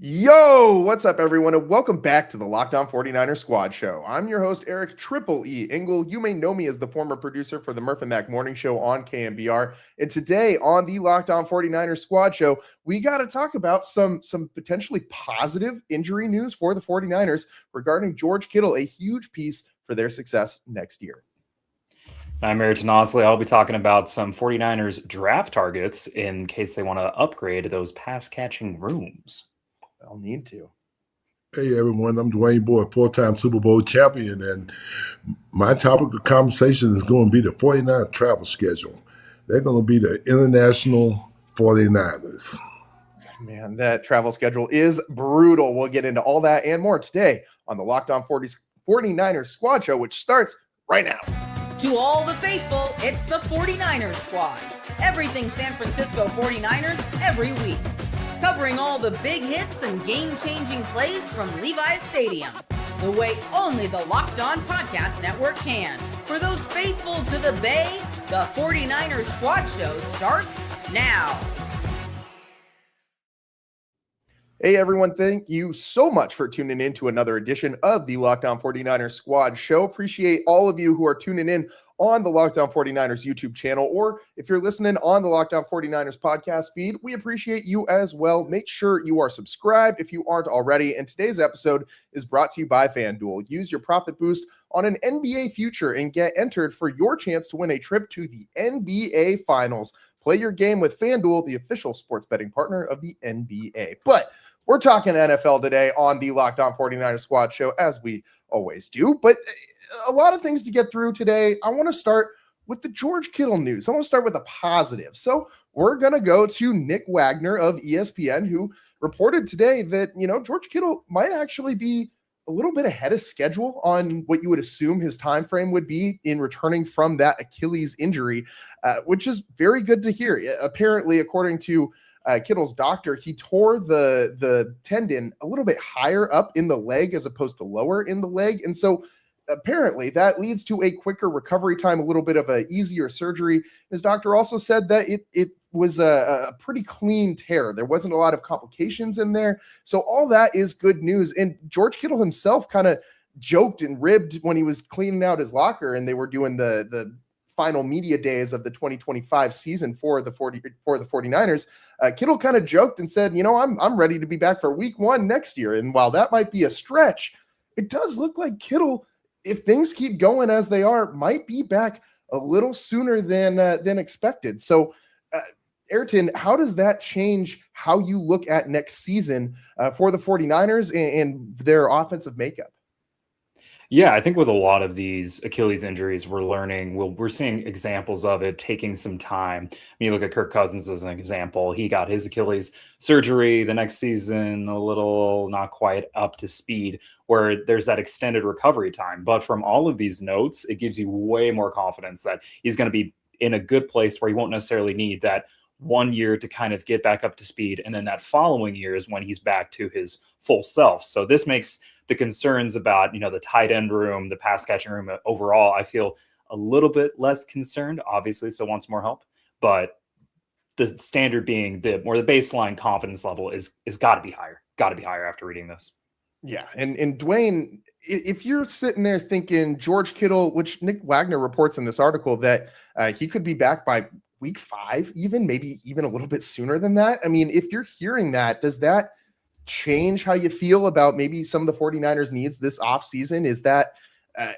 Yo, what's up, everyone, and welcome back to the Locked On 49ers Squad Show. I'm your host, Eric Triple E Engel. You may know me as the former producer for the Murph and Mac Morning Show on KMBR. And today on the Locked On 49ers Squad Show, we got to talk about some potentially positive injury news for the 49ers regarding George Kittle, a huge piece for their success next year. I'm Ayrton Osley. I'll be talking about some 49ers draft targets in case they want to upgrade those pass-catching rooms. I'll need to. Hey everyone, I'm Dwayne Boyd, four-time Super Bowl champion, and my topic of conversation is going to be the 49ers travel schedule. They're going to be the international 49ers. Man, that travel schedule is brutal. We'll get into all that and more today on the Locked On 49ers Squad Show, which starts right now. To all the faithful, it's the 49ers Squad. Everything San Francisco 49ers every week. Covering all the big hits and game-changing plays from Levi's Stadium. The way only the Locked On Podcast Network can. For those faithful to the Bay, the 49ers Squad Show starts now. Hey everyone, thank you so much for tuning in to another edition of the Locked On 49ers Squad Show. Appreciate all of you who are tuning in on the Locked On 49ers YouTube channel, or if you're listening on the Locked On 49ers podcast feed, we appreciate you as well. Make sure you are subscribed if you aren't already. And today's episode is brought to you by FanDuel. Use your profit boost on an NBA future and get entered for your chance to win a trip to the NBA Finals. Play your game with FanDuel, the official sports betting partner of the NBA. But we're talking NFL today on the Locked On 49ers Squad Show, as we always do. But a lot of things to get through today. I want to start with the George Kittle news. I want to start with a positive. So we're going to go to Nick Wagner of ESPN, who reported today that, George Kittle might actually be a little bit ahead of schedule on what you would assume his time frame would be in returning from that Achilles injury, which is very good to hear. Apparently, according to Kittle's doctor, he tore the tendon a little bit higher up in the leg as opposed to lower in the leg. And so apparently that leads to a quicker recovery time, a little bit of an easier surgery. His doctor also said that it was a pretty clean tear. There wasn't a lot of complications in there. So all that is good news. And George Kittle himself kind of joked and ribbed when he was cleaning out his locker and they were doing the final media days of the 2025 season for the 49ers. Kittle kind of joked and said, I'm ready to be back for week 1 next year. And while that might be a stretch, it does look like Kittle, if things keep going as they are, might be back a little sooner than expected. So, Ayrton, how does that change how you look at next season for the 49ers and their offensive makeup? Yeah, I think with a lot of these Achilles injuries, we're seeing examples of it taking some time. You look at Kirk Cousins as an example. He got his Achilles surgery the next season, a little not quite up to speed, where there's that extended recovery time. But from all of these notes, it gives you way more confidence that he's going to be in a good place where he won't necessarily need that 1 year to kind of get back up to speed. And then that following year is when he's back to his full self. So this makes the concerns about, the tight end room, the pass catching room overall, I feel a little bit less concerned, obviously still wants more help, but the standard being the baseline confidence level is got to be higher after reading this. Yeah. And Dwayne, if you're sitting there thinking George Kittle, which Nick Wagner reports in this article that he could be back by week 5, maybe even a little bit sooner than that. I mean, if you're hearing that, does that change how you feel about maybe some of the 49ers needs this offseason? Is that,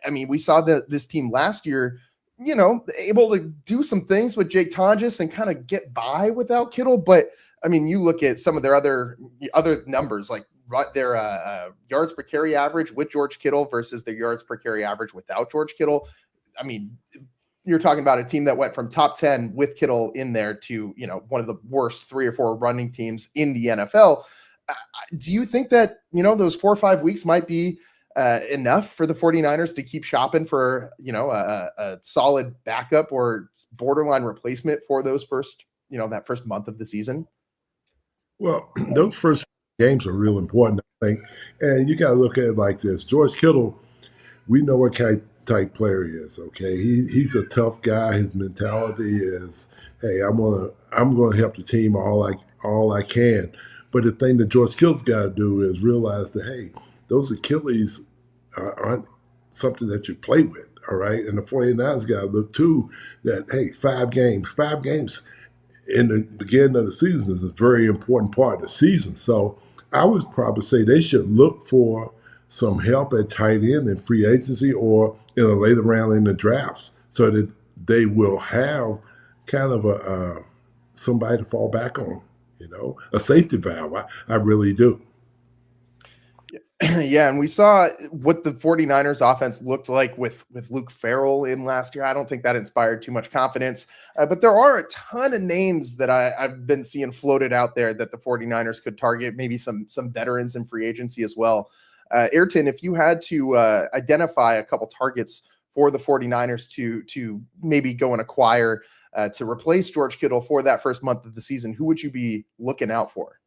we saw this team last year, able to do some things with Jake Tonjes and kind of get by without Kittle. But you look at some of their other numbers, like their yards per carry average with George Kittle versus their yards per carry average without George Kittle. You're talking about a team that went from top 10 with Kittle in there to, one of the worst 3 or 4 running teams in the NFL. Do you think that, those 4 or 5 weeks might be enough for the 49ers to keep shopping for, a solid backup or borderline replacement for those first, that first month of the season? Well, those first games are real important, I think. And you got to look at it like this. George Kittle, we know what type player he is, okay? He's a tough guy. His mentality is, hey, I'm gonna help the team all I can. But the thing that George Kittle's got to do is realize that, hey, those Achilles aren't something that you play with, all right? And the 49ers got to look, too, that, hey, 5 games in the beginning of the season is a very important part of the season. So I would probably say they should look for some help at tight end in free agency or in a later round in the drafts so that they will have kind of a somebody to fall back on, a safety valve. I really do. Yeah, and we saw what the 49ers offense looked like with Luke Farrell in last year. I don't think that inspired too much confidence, but there are a ton of names that I've been seeing floated out there that the 49ers could target, maybe some veterans in free agency as well. Ayrton, if you had to identify a couple targets for the 49ers to maybe go and acquire to replace George Kittle for that first month of the season, who would you be looking out for?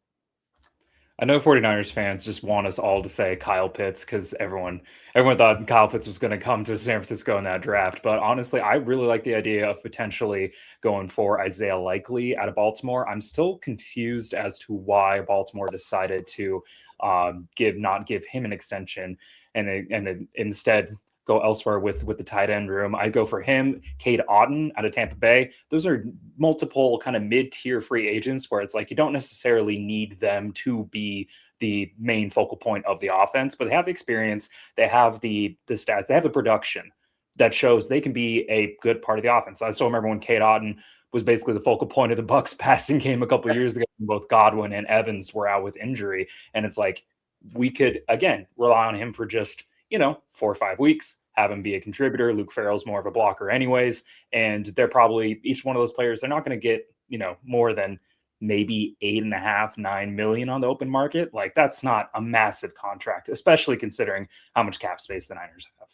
I know 49ers fans just want us all to say Kyle Pitts because everyone thought Kyle Pitts was going to come to San Francisco in that draft. But honestly, I really like the idea of potentially going for Isaiah Likely out of Baltimore. I'm still confused as to why Baltimore decided to not give him an extension and instead go elsewhere with the tight end room. I go for him, Cade Otton out of Tampa Bay. Those are multiple kind of mid-tier free agents where it's like you don't necessarily need them to be the main focal point of the offense, but they have the experience, they have the stats, they have the production that shows they can be a good part of the offense. I still remember when Cade Otton was basically the focal point of the Bucs passing game a couple of years ago. Both Godwin and Evans were out with injury, and it's like we could again rely on him for just 4 or 5 weeks, have him be a contributor. Luke Farrell's more of a blocker anyways. And they're probably, each one of those players, they're not going to get, more than maybe $8.5-9 million on the open market. Like that's not a massive contract, especially considering how much cap space the Niners have.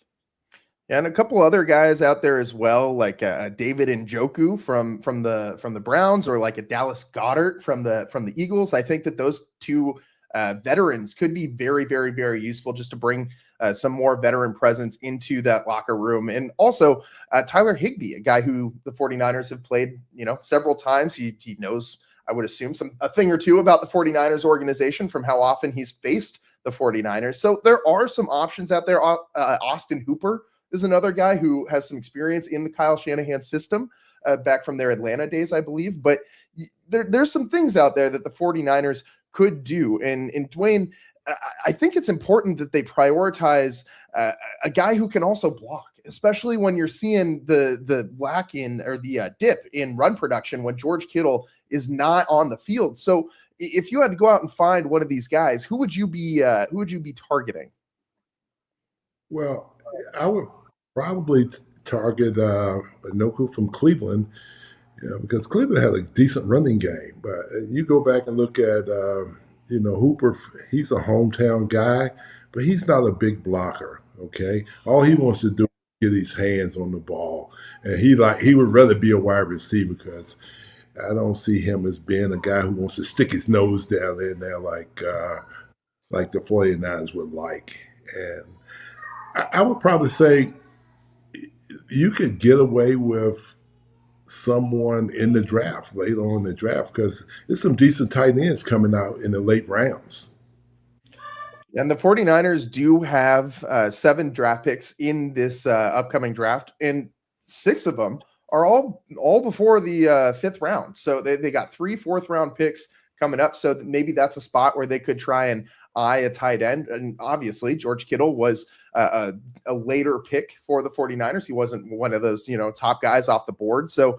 Yeah, and a couple other guys out there as well, like David Njoku from the Browns, or like a Dallas Goedert from the Eagles. I think that those two veterans could be very, very, very useful just to bring some more veteran presence into that locker room. And also Tyler Higbee, a guy who the 49ers have played, several times. He knows, I would assume, a thing or two about the 49ers organization from how often he's faced the 49ers. So there are some options out there. Austin Hooper is another guy who has some experience in the Kyle Shanahan system back from their Atlanta days, I believe. But there's some things out there that the 49ers could do. And Dwayne, I think it's important that they prioritize a guy who can also block, especially when you're seeing the lack in, or the dip in run production when George Kittle is not on the field. So if you had to go out and find one of these guys, who would you be targeting? Well, I would probably target Njoku from Cleveland, because Cleveland had a decent running game. But you go back and look at Hooper, he's a hometown guy, but he's not a big blocker, okay? All he wants to do is get his hands on the ball. And he would rather be a wide receiver, because I don't see him as being a guy who wants to stick his nose down in there like the 49ers would like. And I would probably say you could get away with someone in the draft, later on in the draft, because there's some decent tight ends coming out in the late rounds. And the 49ers do have 7 draft picks in this upcoming draft, and 6 of them are all before the 5th round. So they got 3 4th-round picks coming up. So maybe that's a spot where they could try and eye a tight end. And obviously, George Kittle was a later pick for the 49ers. He wasn't one of those, top guys off the board. So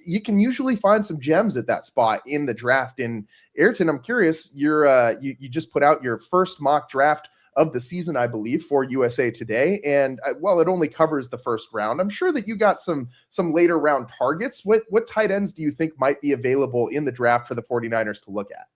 you can usually find some gems at that spot in the draft. And Ayrton, I'm curious, you just put out your first mock draft of the season, I believe, for USA Today. And while it only covers the first round, I'm sure that you got some later round targets. What tight ends do you think might be available in the draft for the 49ers to look at?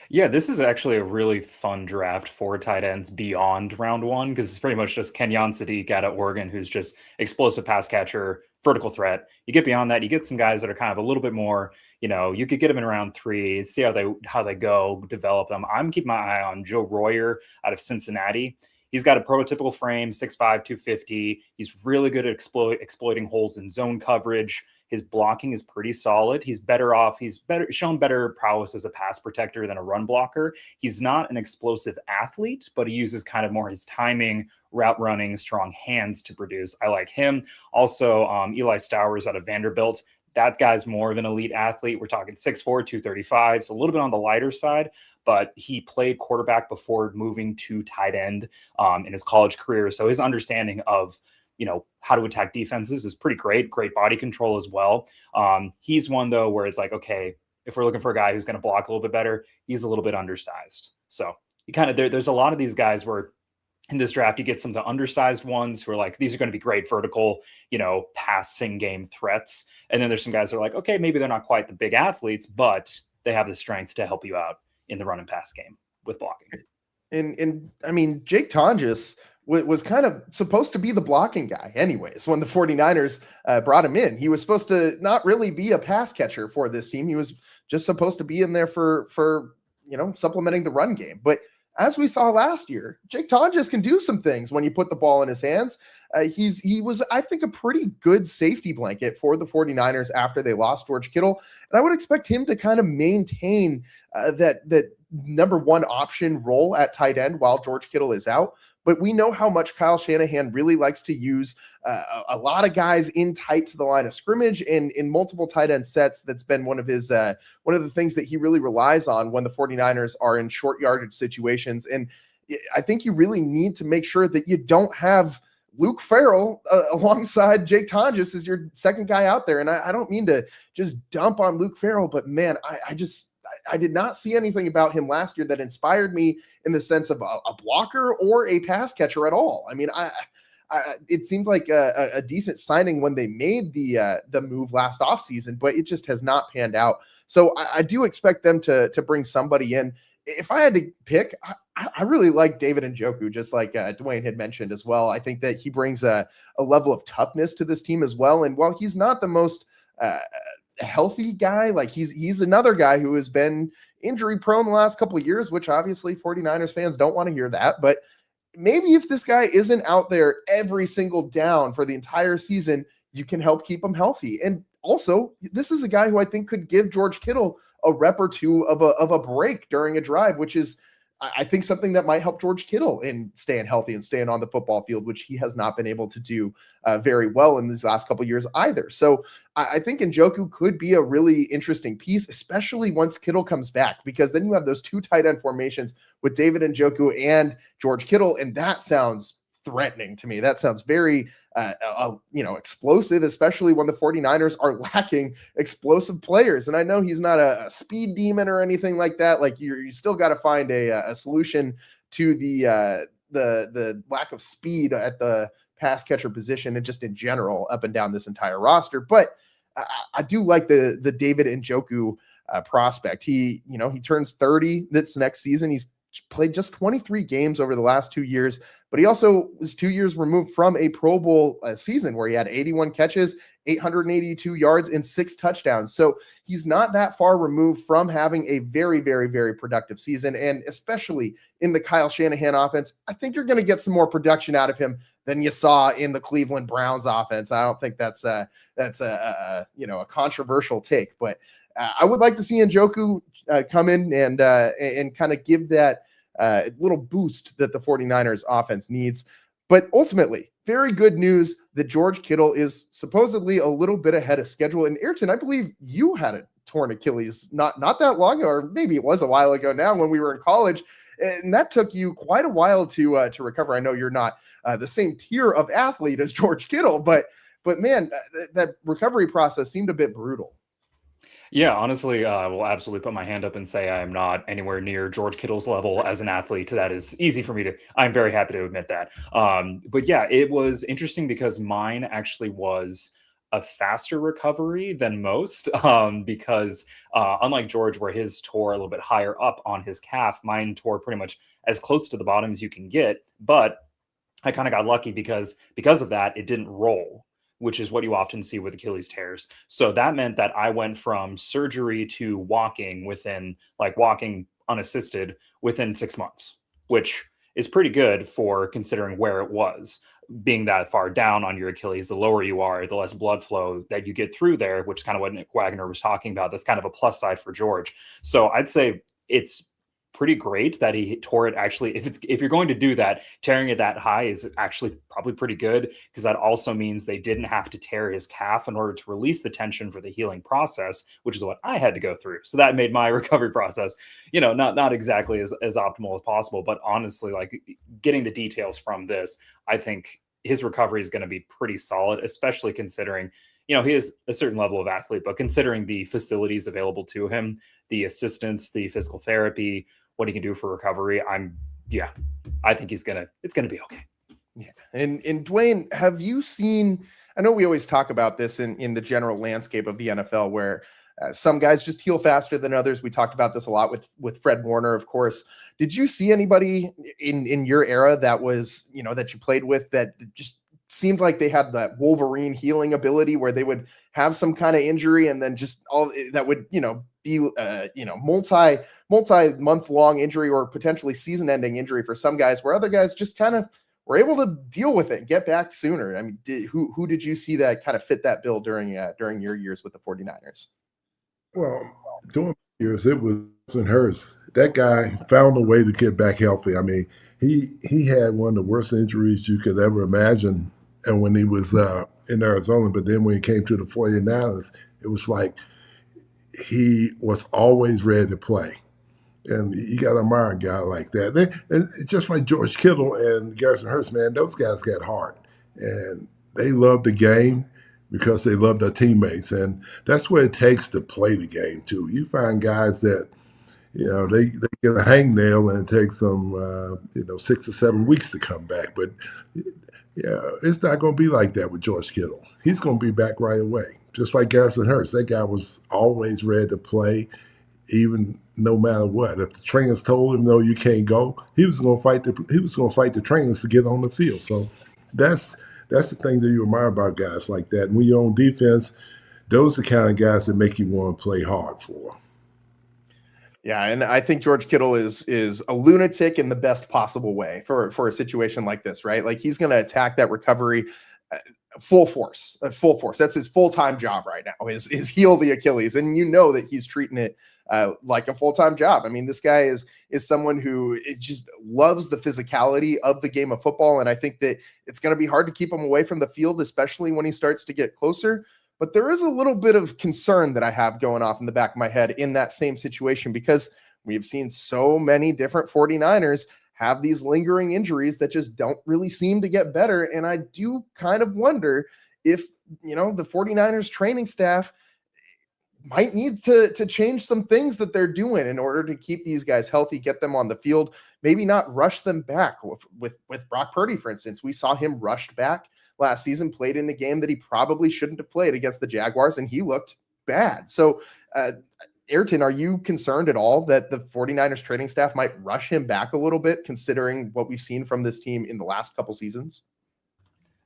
Yeah, this is actually a really fun draft for tight ends beyond round 1, because it's pretty much just Kenyon Sadiq out of Oregon, who's just explosive pass catcher, vertical threat. You get beyond that, you get some guys that are kind of a little bit more, you could get them in round 3, see how they go, develop them. I'm keeping my eye on Joe Royer out of Cincinnati. he's got a prototypical frame, 6'5", 250. He's really good at exploiting holes in zone coverage. His blocking is pretty solid. He's shown better prowess as a pass protector than a run blocker. He's not an explosive athlete, but he uses kind of more his timing, route running, strong hands to produce. I like him. Also, Eli Stowers out of Vanderbilt. That guy's more of an elite athlete. We're talking 6'4", 235, so a little bit on the lighter side, but he played quarterback before moving to tight end in his college career. So his understanding of, how to attack defenses is pretty great body control as well. He's one, though, where it's like, okay, if we're looking for a guy who's going to block a little bit better, he's a little bit undersized. So there's a lot of these guys where in this draft, you get some of the undersized ones who are like, these are going to be great vertical, passing game threats. And then there's some guys that are like, okay, maybe they're not quite the big athletes, but they have the strength to help you out in the run and pass game with blocking. And I mean, Jake Tonjes was kind of supposed to be the blocking guy anyways. When the 49ers brought him in, he was supposed to not really be a pass catcher for this team. He was just supposed to be in there for supplementing the run game. But as we saw last year, Jake Tonjes can do some things when you put the ball in his hands. He was, I think, a pretty good safety blanket for the 49ers after they lost George Kittle. And I would expect him to kind of maintain that number one option role at tight end while George Kittle is out. But we know how much Kyle Shanahan really likes to use a lot of guys in tight to the line of scrimmage and in multiple tight end sets. That's been one of the things that he really relies on when the 49ers are in short yardage situations. And I think you really need to make sure that you don't have Luke Farrell alongside Jake Tonjes as your second guy out there. And I don't mean to just dump on Luke Farrell, but man, I did not see anything about him last year that inspired me in the sense of a blocker or a pass catcher at all. I mean, it seemed like a decent signing when they made the move last offseason, but it just has not panned out. So I do expect them to bring somebody in. If I had to pick, I really like David Njoku, just like Dwayne had mentioned as well. I think that he brings a level of toughness to this team as well. And while he's not the most healthy guy, like he's another guy who has been injury prone the last couple of years, which obviously 49ers fans don't want to hear that. But maybe if this guy isn't out there every single down for the entire season, you can help keep him healthy. And also, this is a guy who I think could give George Kittle a rep or two of a break during a drive, which is, I think, something that might help George Kittle in staying healthy and staying on the football field, which he has not been able to do very well in these last couple of years either. So I think Njoku could be a really interesting piece, especially once Kittle comes back, because then you have those two tight end formations with David Njoku and George Kittle, and that sounds threatening to me. That sounds very explosive, especially when the 49ers are lacking explosive players. And I know he's not a speed demon or anything like that. Like you still got to find a solution to the lack of speed at the pass catcher position and just in general up and down this entire roster. But I do like the David Njoku prospect. He turns 30 this next season. He's played just 23 games over the last 2 years, but he also was 2 years removed from a Pro Bowl season where he had 81 catches, 882 yards, and 6 touchdowns. So he's not that far removed from having a very, very, very productive season. And especially in the Kyle Shanahan offense, I think you're going to get some more production out of him than you saw in the Cleveland Browns offense. I don't think that's a controversial take, but I would like to see Njoku come in and kind of give that little boost that the 49ers offense needs. But ultimately, very good news that George Kittle is supposedly a little bit ahead of schedule. And Ayrton, I believe you had a torn Achilles not that long ago, or maybe it was a while ago now when we were in college. And that took you quite a while to recover. I know you're not the same tier of athlete as George Kittle, but man, that recovery process seemed a bit brutal. Yeah, honestly, I will absolutely put my hand up and say I am not anywhere near George Kittle's level as an athlete. That is easy for me to, I'm very happy to admit that. But yeah, it was interesting because mine actually was a faster recovery than most because unlike George, where his tore a little bit higher up on his calf, mine tore pretty much as close to the bottom as you can get. But I kind of got lucky because of that, it didn't roll, which is what you often see with Achilles tears. So that meant that I went from surgery to walking unassisted within 6 months, which is pretty good for considering where it was. Being that far down on your Achilles, the lower you are, the less blood flow that you get through there, which is kind of what Nick Wagner was talking about. That's kind of a plus side for George. So I'd say it's pretty great that he tore it. Actually, if you're going to do that, tearing it that high is actually probably pretty good, because that also means they didn't have to tear his calf in order to release the tension for the healing process, which is what I had to go through. So that made my recovery process, not exactly as optimal as possible. But honestly, like, getting the details from this, I think his recovery is going to be pretty solid, especially considering, he is a certain level of athlete, but considering the facilities available to him, the assistance, the physical therapy, what he can do for recovery, I think it's gonna be okay. Yeah. And Dwayne, have you seen, I know we always talk about this in the general landscape of the NFL, where some guys just heal faster than others. We talked about this a lot with Fred Warner, of course. Did you see anybody in your era that was, that you played with, that just seemed like they had that Wolverine healing ability, where they would have some kind of injury and then just all that would, be multi-month long injury or potentially season ending injury for some guys, where other guys just kind of were able to deal with it and get back sooner? I mean, who did you see that kind of fit that bill during your years with the 49ers? Well, during years, it wasn't hers. That guy found a way to get back healthy. I mean, he had one of the worst injuries you could ever imagine, and when he was in Arizona. But then when he came to the 49ers, it was like he was always ready to play. And you got to admire a guy like that. And it's just like George Kittle and Garrison Hurst, man, those guys got heart. And they love the game because they love their teammates. And that's what it takes to play the game, too. You find guys that, they get a hangnail and it takes them, 6 or 7 weeks to come back. But, it's not going to be like that with George Kittle. He's going to be back right away. Just like Garrison Hurst, that guy was always ready to play, even no matter what. If the trainers told him, no, you can't go, he was going to fight the trainers to get on the field. So that's the thing that you admire about guys like that. And when you're on defense, those are the kind of guys that make you want to play hard for. Yeah, and I think George Kittle is a lunatic in the best possible way for a situation like this, right? Like, he's going to attack that recovery full force. That's his full-time job right now, is heal the Achilles. And that he's treating it like a full-time job. I mean, this guy is someone who just loves the physicality of the game of football. And I think that it's going to be hard to keep him away from the field, especially when he starts to get closer. But there is a little bit of concern that I have going off in the back of my head in that same situation, because we've seen so many different 49ers have these lingering injuries that just don't really seem to get better. And I do kind of wonder if, the 49ers training staff might need to change some things that they're doing in order to keep these guys healthy, get them on the field, maybe not rush them back. With Brock Purdy, for instance, we saw him rushed back last season, played in a game that he probably shouldn't have played against the Jaguars, and he looked bad. So, Ayrton, are you concerned at all that the 49ers training staff might rush him back a little bit, considering what we've seen from this team in the last couple seasons?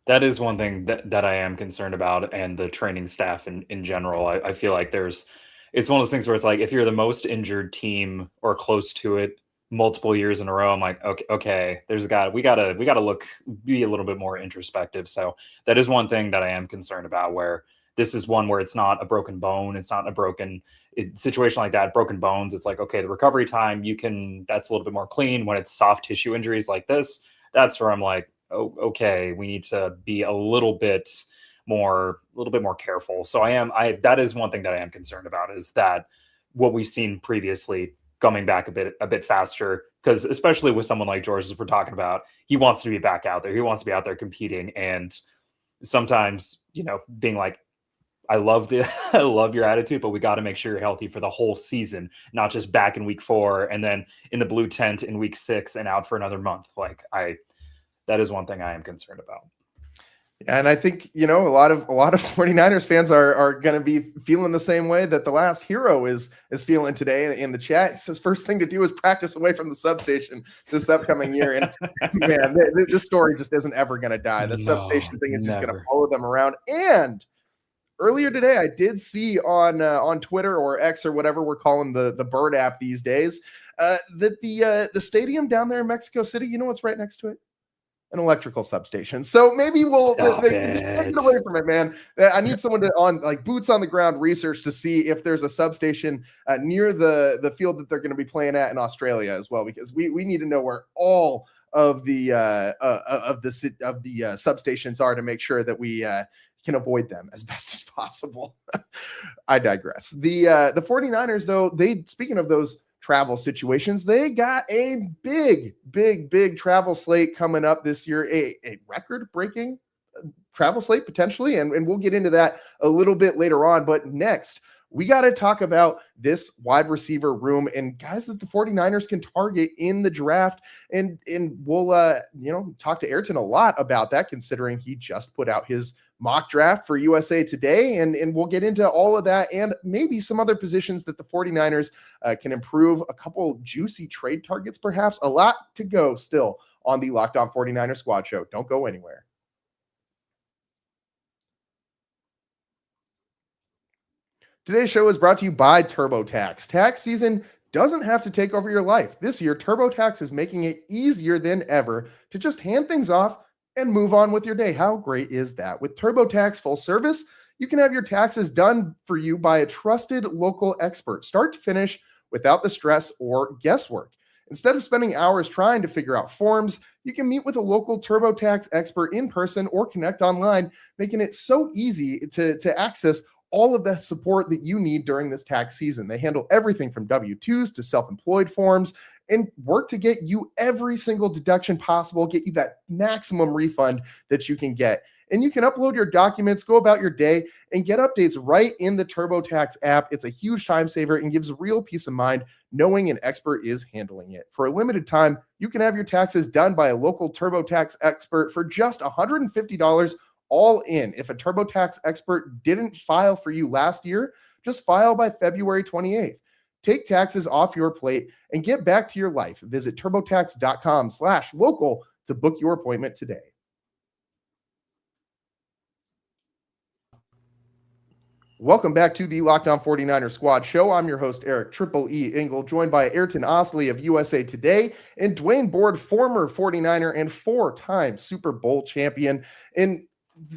That is one thing that I am concerned about, and the training staff in general. I feel like it's one of those things where it's like, if you're the most injured team or close to it multiple years in a row, I'm like, okay, we gotta be a little bit more introspective. So that is one thing that I am concerned about, where this is one where it's not a broken bone. It's not a situation like that, broken bones. It's like, okay, the recovery time, that's a little bit more clean. When it's soft tissue injuries like this, that's where I'm like, oh, okay, we need to be a little bit more careful. So that is one thing that I am concerned about, is that what we've seen previously coming back a bit faster, because especially with someone like George, as we're talking about, he wants to be back out there. He wants to be out there competing. And sometimes, being like, I love your attitude, but we got to make sure you're healthy for the whole season, not just back in week 4 and then in the blue tent in week 6 and out for another month. That is one thing I am concerned about. And I think, a lot of 49ers fans are going to be feeling the same way that the last hero is feeling today in the chat. He says first thing to do is practice away from the substation this upcoming year. And man, this story just isn't ever going to die. That substation thing is just going to follow them around. And earlier today, I did see on Twitter or X or whatever we're calling the Bird app these days, that the stadium down there in Mexico City, you know what's right next to it? An electrical substation. So maybe we'll take it away from it, man. I need someone to on like boots on the ground research to see if there's a substation near the field that they're going to be playing at in Australia as well, because we need to know where all of the substations are to make sure that we can avoid them as best as possible. I digress. The 49ers, though, speaking of those travel situations, they got a big travel slate coming up this year, a record-breaking travel slate potentially, and we'll get into that a little bit later on. But next, we got to talk about this wide receiver room and guys that the 49ers can target in the draft. And we'll talk to Ayrton a lot about that, considering he just put out his mock draft for USA Today. And we'll get into all of that and maybe some other positions that the 49ers can improve, a couple juicy trade targets, perhaps. A lot to go still on the Locked On 49ers Squad Show. Don't go anywhere. Today's show is brought to you by TurboTax. Tax season doesn't have to take over your life. This year, TurboTax is making it easier than ever to just hand things off and move on with your day. How great is that? With TurboTax Full Service, you can have your taxes done for you by a trusted local expert, start to finish, without the stress or guesswork. Instead of spending hours trying to figure out forms, you can meet with a local TurboTax expert in person or connect online, making it so easy to access all of the support that you need during this tax season. They handle everything from W-2s to self-employed forms and work to get you every single deduction possible, get you that maximum refund that you can get. And you can upload your documents, go about your day, and get updates right in the TurboTax app. It's a huge time saver and gives real peace of mind knowing an expert is handling it. For a limited time, you can have your taxes done by a local TurboTax expert for just $150 all in. If a TurboTax expert didn't file for you last year, just file by February 28th. Take taxes off your plate and get back to your life. Visit turbotax.com/local to book your appointment today. Welcome back to the Locked On 49ers Squad Show. I'm your host, Eric Triple E Engel, joined by Ayrton Osley of USA Today and Dwayne Board, former 49er and four-time Super Bowl champion. And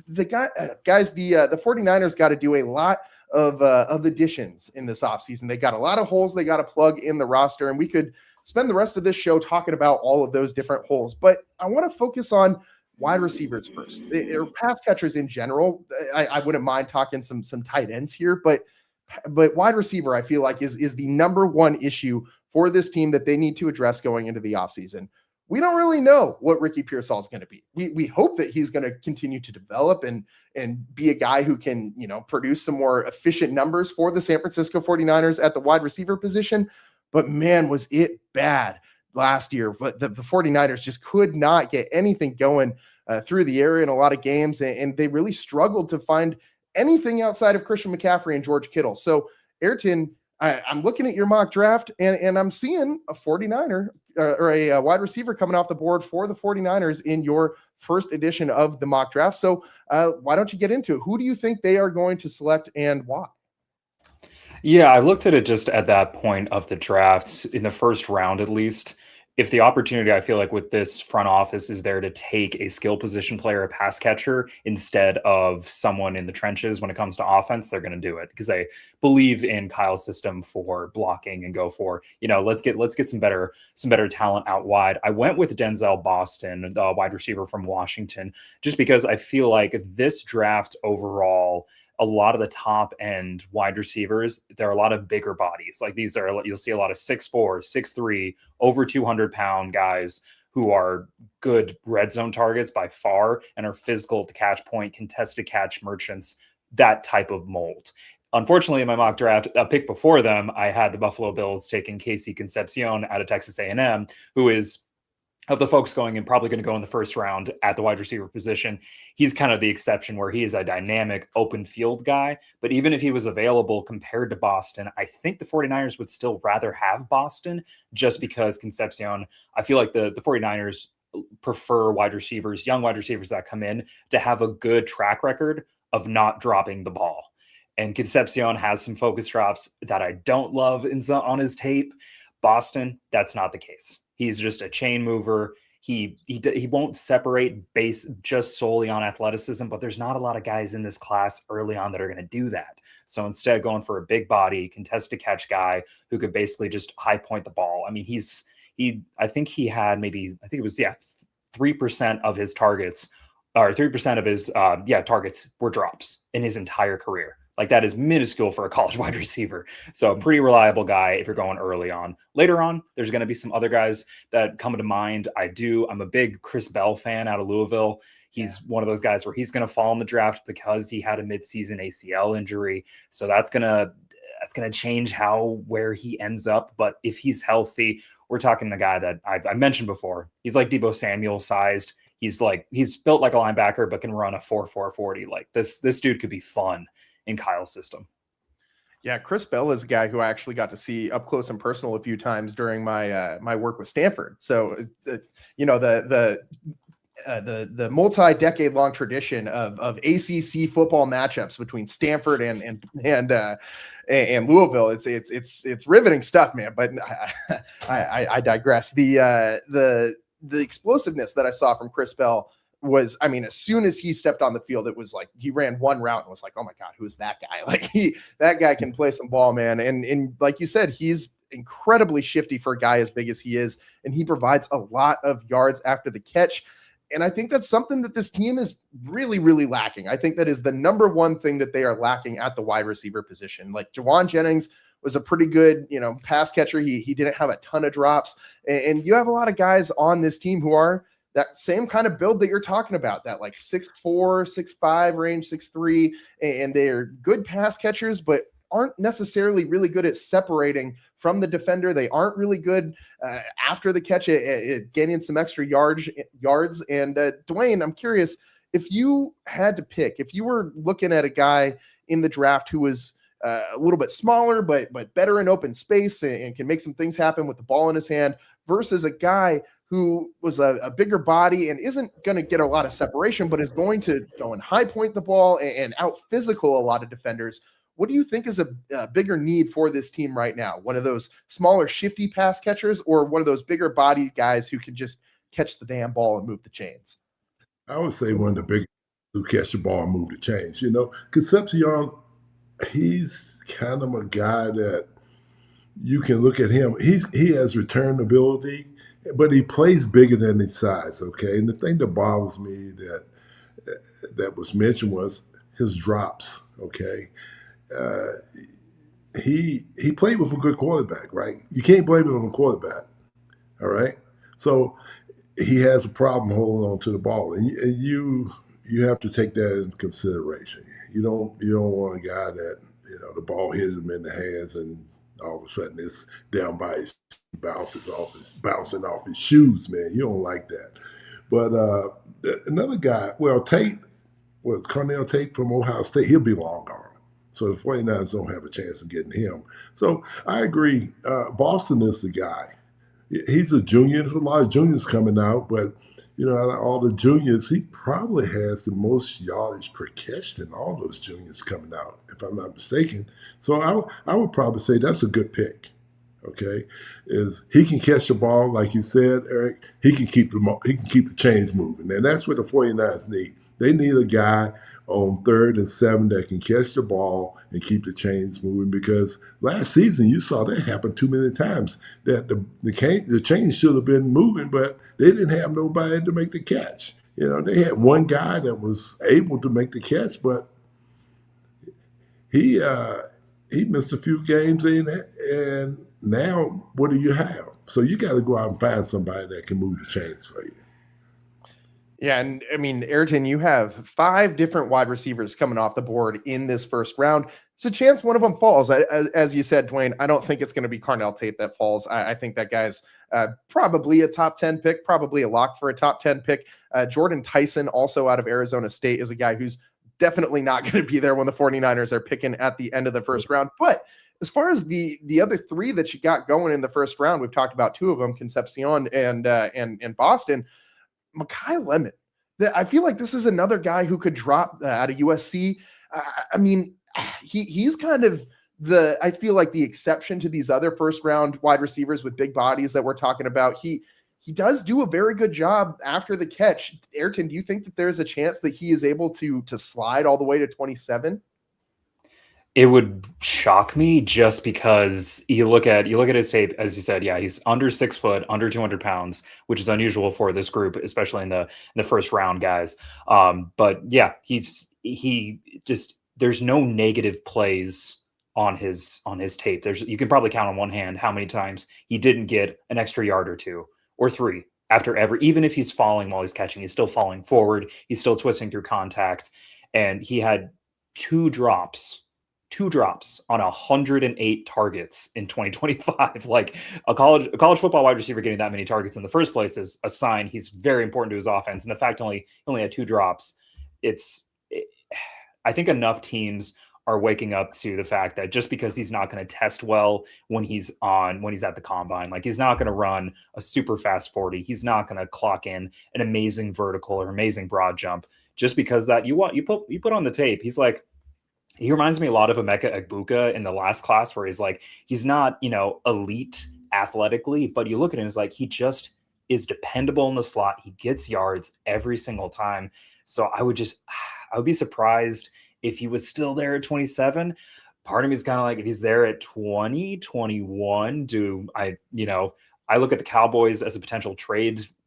the 49ers got to do a lot of additions in this offseason. They got a lot of holes they got to plug in the roster, and we could spend the rest of this show talking about all of those different holes. But I want to focus on wide receivers first, or pass catchers in general. I wouldn't mind talking some tight ends here, but wide receiver, I feel like is the number one issue for this team that they need to address going into the offseason. We don't really know what Ricky Pearsall is going to be. We hope that he's going to continue to develop and be a guy who can, produce some more efficient numbers for the San Francisco 49ers at the wide receiver position. But man, was it bad last year. But the 49ers just could not get anything going through the air in a lot of games. And they really struggled to find anything outside of Christian McCaffrey and George Kittle. So Ayrton, I'm looking at your mock draft and I'm seeing a 49er or a wide receiver coming off the board for the 49ers in your first edition of the mock draft. So why don't you get into it? Who do you think they are going to select and why? Yeah, I looked at it just at that point of the drafts in the first round, at least. If the opportunity, I feel like with this front office is there to take a skill position player, a pass catcher, instead of someone in the trenches when it comes to offense, they're going to do it because they believe in Kyle's system for blocking and go for, let's get some better talent out wide. I went with Denzel Boston, the wide receiver from Washington, just because I feel like this draft overall, a lot of the top end wide receivers, there are a lot of bigger bodies. Like you'll see a lot of 6'4", 6'3", over 200-pound guys who are good red zone targets by far and are physical at the catch point, contested catch merchants, that type of mold. Unfortunately, in my mock draft, a pick before them, I had the Buffalo Bills taking Casey Concepcion out of Texas A&M, who is, of the folks going and probably going to go in the first round at the wide receiver position, he's kind of the exception where he is a dynamic open field guy. But even if he was available compared to Boston, I think the 49ers would still rather have Boston just because Concepcion, I feel like the 49ers prefer wide receivers, young wide receivers that come in to have a good track record of not dropping the ball. And Concepcion has some focus drops that I don't love on his tape. Boston, that's not the case. He's just a chain mover. He won't separate base just solely on athleticism, but there's not a lot of guys in this class early on that are going to do that. So instead, going for a big body, contested catch guy who could basically just high point the ball. I mean, I think he had maybe, I think it was, 3% of his targets, or 3% of his targets were drops in his entire career. Like, that is minuscule for a college wide receiver. So a pretty reliable guy if you're going early on. Later on, there's going to be some other guys that come to mind. I'm a big Chris Bell fan out of Louisville. He's one of those guys where he's going to fall in the draft because he had a midseason ACL injury. So that's going to change where he ends up. But if he's healthy, we're talking the guy that I mentioned before. He's like Deebo Samuel sized. He's built like a linebacker, but can run a 4.4 40. Like this dude could be fun in Kyle's system. Yeah, Chris Bell is a guy who I actually got to see up close and personal a few times during my my work with Stanford. So the multi-decade long tradition of ACC football matchups between Stanford and Louisville. It's riveting stuff, man. But I digress. The explosiveness that I saw from Chris Bell was, I mean, as soon as he stepped on the field, it was like he ran one route and was like, oh my God, who is that guy? Like that guy can play some ball, man. And like you said, he's incredibly shifty for a guy as big as he is, and he provides a lot of yards after the catch. And I think that's something that this team is really, really lacking. I think that is the number one thing that they are lacking at the wide receiver position. Like Jawan Jennings was a pretty good, pass catcher. He didn't have a ton of drops. And you have a lot of guys on this team who are that same kind of build that you're talking about, that like 6'4", 6'5" range, 6'3", and they're good pass catchers, but aren't necessarily really good at separating from the defender. They aren't really good after the catch at gaining some extra yards. And Dwayne, I'm curious, if you had to pick, if you were looking at a guy in the draft who was a little bit smaller, but better in open space and can make some things happen with the ball in his hand, versus a guy who was a bigger body and isn't going to get a lot of separation, but is going to go and high point the ball and out physical a lot of defenders, what do you think is a bigger need for this team right now? One of those smaller, shifty pass catchers, or one of those bigger body guys who can just catch the damn ball and move the chains? I would say one of the big who catch the ball and move the chains. Concepcion, he's kind of a guy that you can look at him. He has return ability, but he plays bigger than his size, okay? And the thing that bothers me that was mentioned was his drops, okay? He played with a good quarterback, right? You can't blame him on a quarterback, all right? So he has a problem holding on to the ball, and you have to take that into consideration. You don't want a guy that the ball hits him in the hands and all of a sudden it's down by his bouncing off his shoes, man. You don't like that. But another guy, Cornell Tate from Ohio State, he'll be long gone. So the 49ers don't have a chance of getting him. So I agree. Boston is the guy. He's a junior. There's a lot of juniors coming out, but out of all the juniors, he probably has the most yardage per catch than all those juniors coming out, if I'm not mistaken. So I would probably say that's a good pick. Okay, is he can catch the ball, like you said, Eric. He can keep the chains moving, and that's what the 49ers need. They need a guy on 3rd and 7 that can catch the ball and keep the chains moving, because last season you saw that happen too many times, that the chains should have been moving, but they didn't have nobody to make the catch. They had one guy that was able to make the catch, but he missed a few games in it, and now what do you have? So you got to go out and find somebody that can move the chains for you. Yeah, and I mean, Ayrton, you have 5 different wide receivers coming off the board in this first round. It's a chance one of them falls. As you said, Dwayne, I don't think it's going to be Cornell Tate that falls. I think that guy's probably a top 10 pick, probably a lock for a top 10 pick. Jordan Tyson, also out of Arizona State, is a guy who's definitely not going to be there when the 49ers are picking at the end of the first round. But as far as the other 3 that you got going in the first round, we've talked about 2 of them, Concepcion and Boston. Mekhi Lemon, I feel like this is another guy who could drop out of USC. I mean, he's kind of I feel like the exception to these other first round wide receivers with big bodies that we're talking about. He does do a very good job after the catch. Ayrton, do you think that there's a chance that he is able to slide all the way to 27? It would shock me just because you look at his tape, as you said, yeah, he's under 6 foot, under 200 pounds, which is unusual for this group, especially in the first round guys. But yeah, there's no negative plays on his tape. You can probably count on one hand how many times he didn't get an extra yard or 2 or 3 after even if he's falling while he's catching, he's still falling forward. He's still twisting through contact. And he had two drops on 108 targets in 2025. Like a college football wide receiver getting that many targets in the first place is a sign he's very important to his offense. And the fact he only had 2 drops, I think enough teams are waking up to the fact that just because he's not going to test well when he's at the combine, like he's not going to run a super fast 40, he's not going to clock in an amazing vertical or amazing broad jump, just because that you put on the tape, he reminds me a lot of Emeka Egbuka in the last class, where he's not, elite athletically, but you look at him, it's like he just is dependable in the slot. He gets yards every single time. So I would be surprised if he was still there at 27. Part of me is kind of like, if he's there at 20, 21, I look at the Cowboys as a potential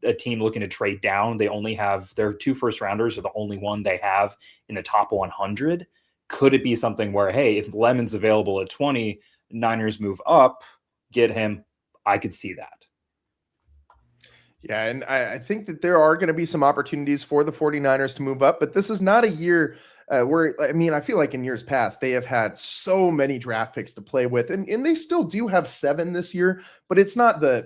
a team looking to trade down. They only have their 2 first rounders are the only one they have in the top 100. Could it be something where, hey, if Lemon's available at 20, Niners move up, get him? I could see that. Yeah, and I think that there are going to be some opportunities for the 49ers to move up, but this is not a year where, I feel like in years past, they have had so many draft picks to play with, and they still do have 7 this year, but it's not the,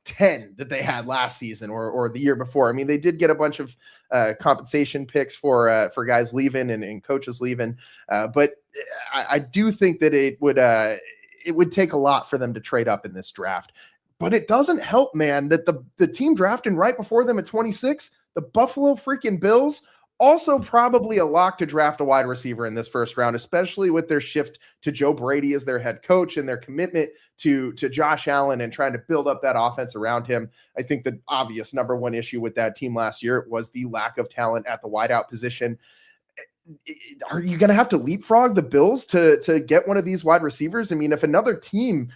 10 that they had last season or the year before. They did get a bunch of compensation picks for guys leaving and coaches leaving, but I do think that it would take a lot for them to trade up in this draft. But it doesn't help, man, that the team drafting right before them at 26, the Buffalo freaking Bills, also probably a lock to draft a wide receiver in this first round, especially with their shift to Joe Brady as their head coach and their commitment to Josh Allen and trying to build up that offense around him. I think the obvious number one issue with that team last year was the lack of talent at the wideout position. Are you going to have to leapfrog the Bills to get one of these wide receivers? If another team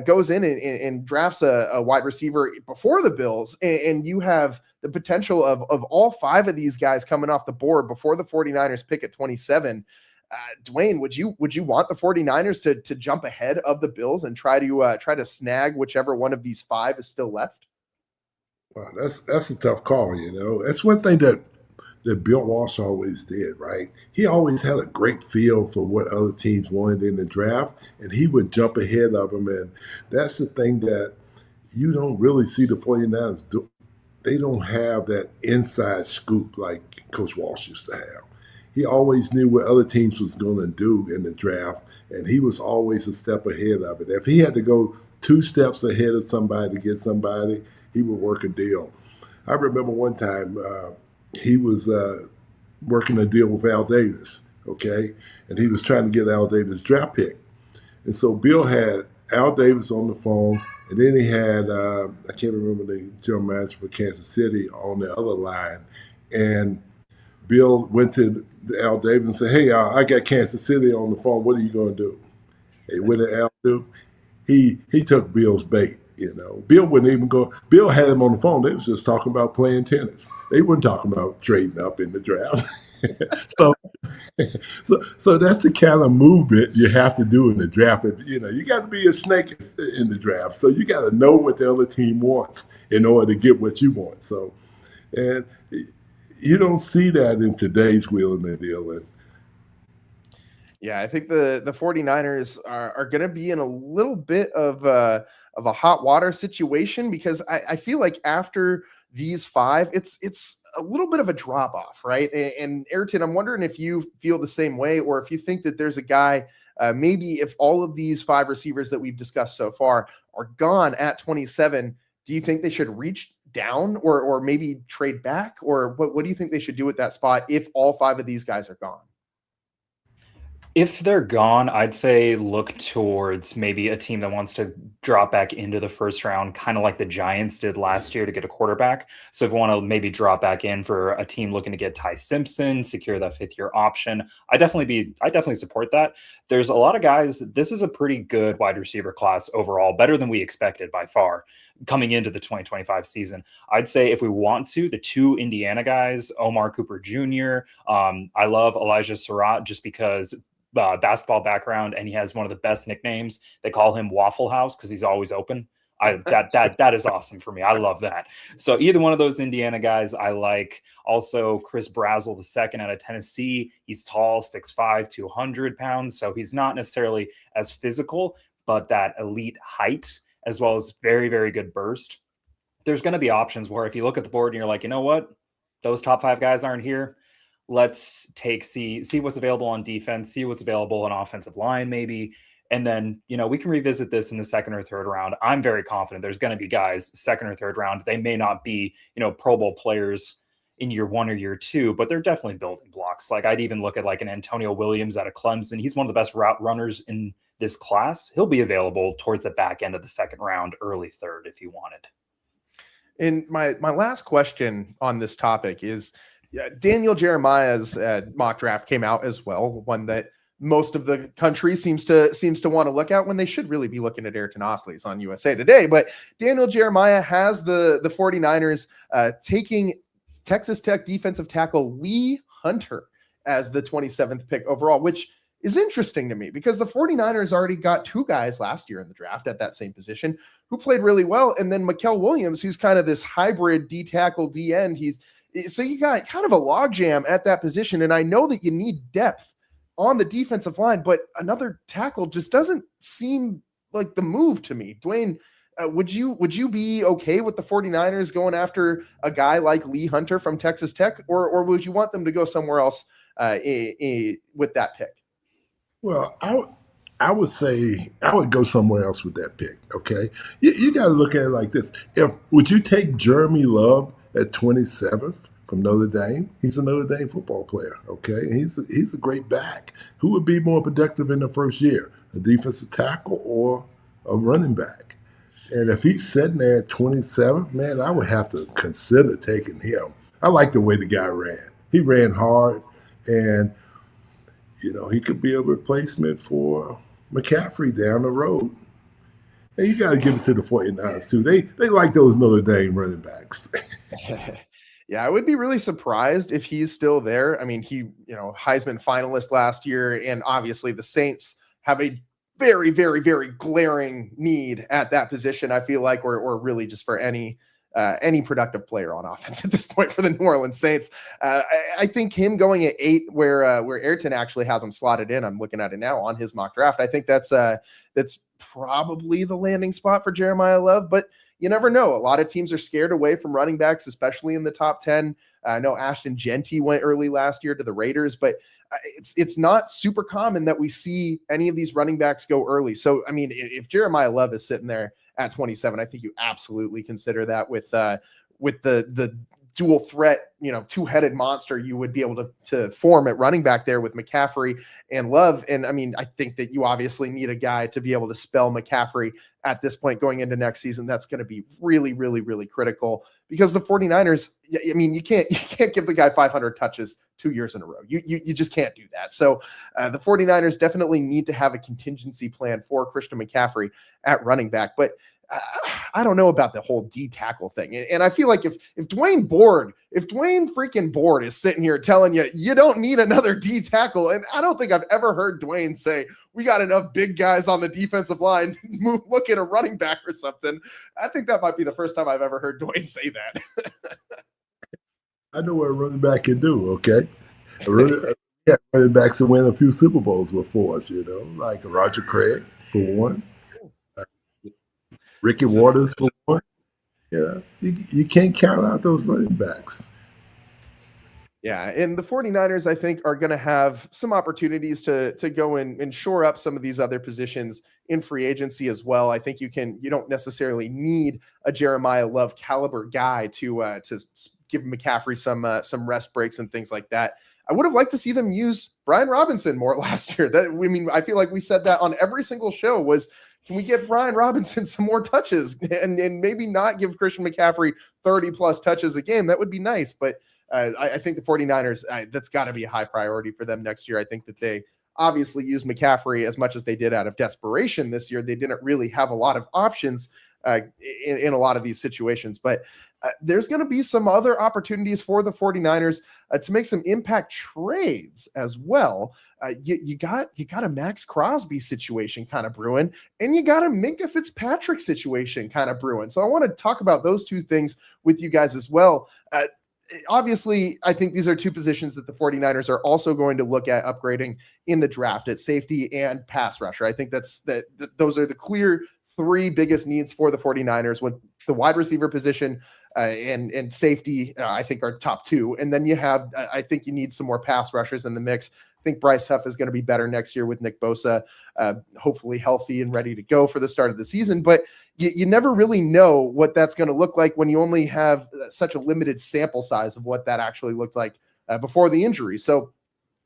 goes in and drafts a wide receiver before the Bills, and you have the potential of all 5 of these guys coming off the board before the 49ers pick at 27, Dwayne, would you want the 49ers to jump ahead of the Bills and try to snag whichever one of these 5 is still left? Well, that's a tough call. That's one thing that Bill Walsh always did, right? He always had a great feel for what other teams wanted in the draft, and he would jump ahead of them. And that's the thing that you don't really see the 49ers do. They don't have that inside scoop like Coach Walsh used to have. He always knew what other teams was going to do in the draft, and he was always a step ahead of it. If he had to go 2 steps ahead of somebody to get somebody, he would work a deal. I remember one time, he was working a deal with Al Davis, okay? And he was trying to get Al Davis' draft pick. And so Bill had Al Davis on the phone, and then he had, I can't remember the general manager for Kansas City on the other line. And Bill went to Al Davis and said, hey, I got Kansas City on the phone. What are you going to do? Hey, what did Al do? He took Bill's bait. Bill wouldn't even go. Bill had him on the phone. They was just talking about playing tennis. They weren't talking about trading up in the draft. So that's the kind of movement you have to do in the draft. You got to be a snake in the draft. So you got to know what the other team wants in order to get what you want. So, and you don't see that in today's wheeling and dealing. Yeah, I think the 49ers are going to be in a little bit of a hot water situation, because I feel like after these 5, it's a little bit of a drop off, right? And Ayrton, I'm wondering if you feel the same way, or if you think that there's a guy, maybe if all of these 5 receivers that we've discussed so far are gone at 27, do you think they should reach down or maybe trade back? Or what do you think they should do at that spot if all 5 of these guys are gone? If they're gone, I'd say look towards maybe a team that wants to drop back into the first round, kind of like the Giants did last year to get a quarterback. So if you want to maybe drop back in for a team looking to get Ty Simpson, secure that 5th-year option, I definitely support that. There's a lot of guys. This is a pretty good wide receiver class overall, better than we expected by far coming into the 2025 season. I'd say if we want to, the 2 Indiana guys, Omar Cooper Jr. I love Elijah Surratt just because basketball background, and he has one of the best nicknames. They call him Waffle House because he's always open. That is awesome for me. I love that. So either one of those Indiana guys I like. Also, Chris Brazel II out of Tennessee. He's tall, 6'5", 200 pounds. So he's not necessarily as physical, but that elite height as well as very, very good burst. There's going to be options where if you look at the board and you're like, you know what, those top 5 guys aren't here. Let's see what's available on defense, see what's available on offensive line, maybe. And then, we can revisit this in the 2nd or 3rd round. I'm very confident there's going to be guys 2nd or 3rd round. They may not be, Pro Bowl players in year 1 or year 2, but they're definitely building blocks. Like I'd even look at like an Antonio Williams out of Clemson. He's one of the best route runners in this class. He'll be available towards the back end of the 2nd round, early 3rd if you wanted. And my last question on this topic is, Daniel Jeremiah's mock draft came out as well, one that most of the country seems to want to look at when they should really be looking at Ayrton Ostley's on USA Today. But Daniel Jeremiah has the 49ers taking Texas Tech defensive tackle Lee Hunter as the 27th pick overall, which is interesting to me because the 49ers already got 2 guys last year in the draft at that same position who played really well. And then Mykal Williams, who's kind of this hybrid D tackle, D end. So you got kind of a logjam at that position. And I know that you need depth on the defensive line, but another tackle just doesn't seem like the move to me. Dwayne, would you be okay with the 49ers going after a guy like Lee Hunter from Texas Tech, or would you want them to go somewhere else with that pick? Well, I would say I would go somewhere else with that pick. Okay, you got to look at it like this: would you take Jeremy Love at 27th from Notre Dame? He's a Notre Dame football player. Okay, and he's a great back. Who would be more productive in the first year, a defensive tackle or a running back? And if he's sitting there at 27th, man, I would have to consider taking him. I like the way the guy ran. He ran hard, and he could be a replacement for McCaffrey down the road. And you got to give it to the 49ers, too. They like those Notre Dame running backs. Yeah, I would be really surprised if he's still there. I mean, he, Heisman finalist last year, and obviously the Saints have a very, very, very glaring need at that position, I feel like, or really just for any productive player on offense at this point for the New Orleans Saints. I think him going at 8 where Ayrton actually has him slotted in, I'm looking at it now on his mock draft. I think that's probably the landing spot for Jeremiah Love, but you never know. A lot of teams are scared away from running backs, especially in the top 10. I know Ashton Genty went early last year to the Raiders, but it's not super common that we see any of these running backs go early. So, I mean, if Jeremiah Love is sitting there at 27, I think you absolutely consider that with the dual threat, two-headed monster you would be able to form at running back there with McCaffrey and Love. And I mean, I think that you obviously need a guy to be able to spell McCaffrey at this point going into next season. That's going to be really, really, really critical because the 49ers, I mean, you can't give the guy 500 touches 2 years in a row. You just can't do that. So the 49ers definitely need to have a contingency plan for Christian McCaffrey at running back. But I don't know about the whole D tackle thing. And I feel like if Dwayne freaking Board is sitting here telling you don't need another D tackle, and I don't think I've ever heard Dwayne say, we got enough big guys on the defensive line, look at a running back or something. I think that might be the first time I've ever heard Dwayne say that. I know what a running back can do, okay? Running backs that win a few Super Bowls before us, like Roger Craig for one. Ricky Waters for one. You can't count out those running backs. Yeah, and the 49ers, I think, are going to have some opportunities to go and shore up some of these other positions in free agency as well. I think you don't necessarily need a Jeremiah Love caliber guy to give McCaffrey some rest breaks and things like that. I would have liked to see them use Brian Robinson more last year. I feel like we said that on every single show was, can we get Brian Robinson some more touches and maybe not give Christian McCaffrey 30-plus touches a game? That would be nice. But I think the 49ers, that's got to be a high priority for them next year. I think that they obviously use McCaffrey as much as they did out of desperation this year. They didn't really have a lot of options in a lot of these situations. But there's going to be some other opportunities for the 49ers to make some impact trades as well. You got a Max Crosby situation kind of brewing, and you got a Minkah Fitzpatrick situation kind of brewing. So I want to talk about those two things with you guys as well. Obviously, I think these are two positions that the 49ers are also going to look at upgrading in the draft at safety and pass rusher. I think those are the clear three biggest needs for the 49ers, with the wide receiver position and safety, I think, are top two. And then I think you need some more pass rushers in the mix. I think Bryce Huff is going to be better next year with Nick Bosa, hopefully healthy and ready to go for the start of the season. But you never really know what that's going to look like when you only have such a limited sample size of what that actually looked like before the injury. So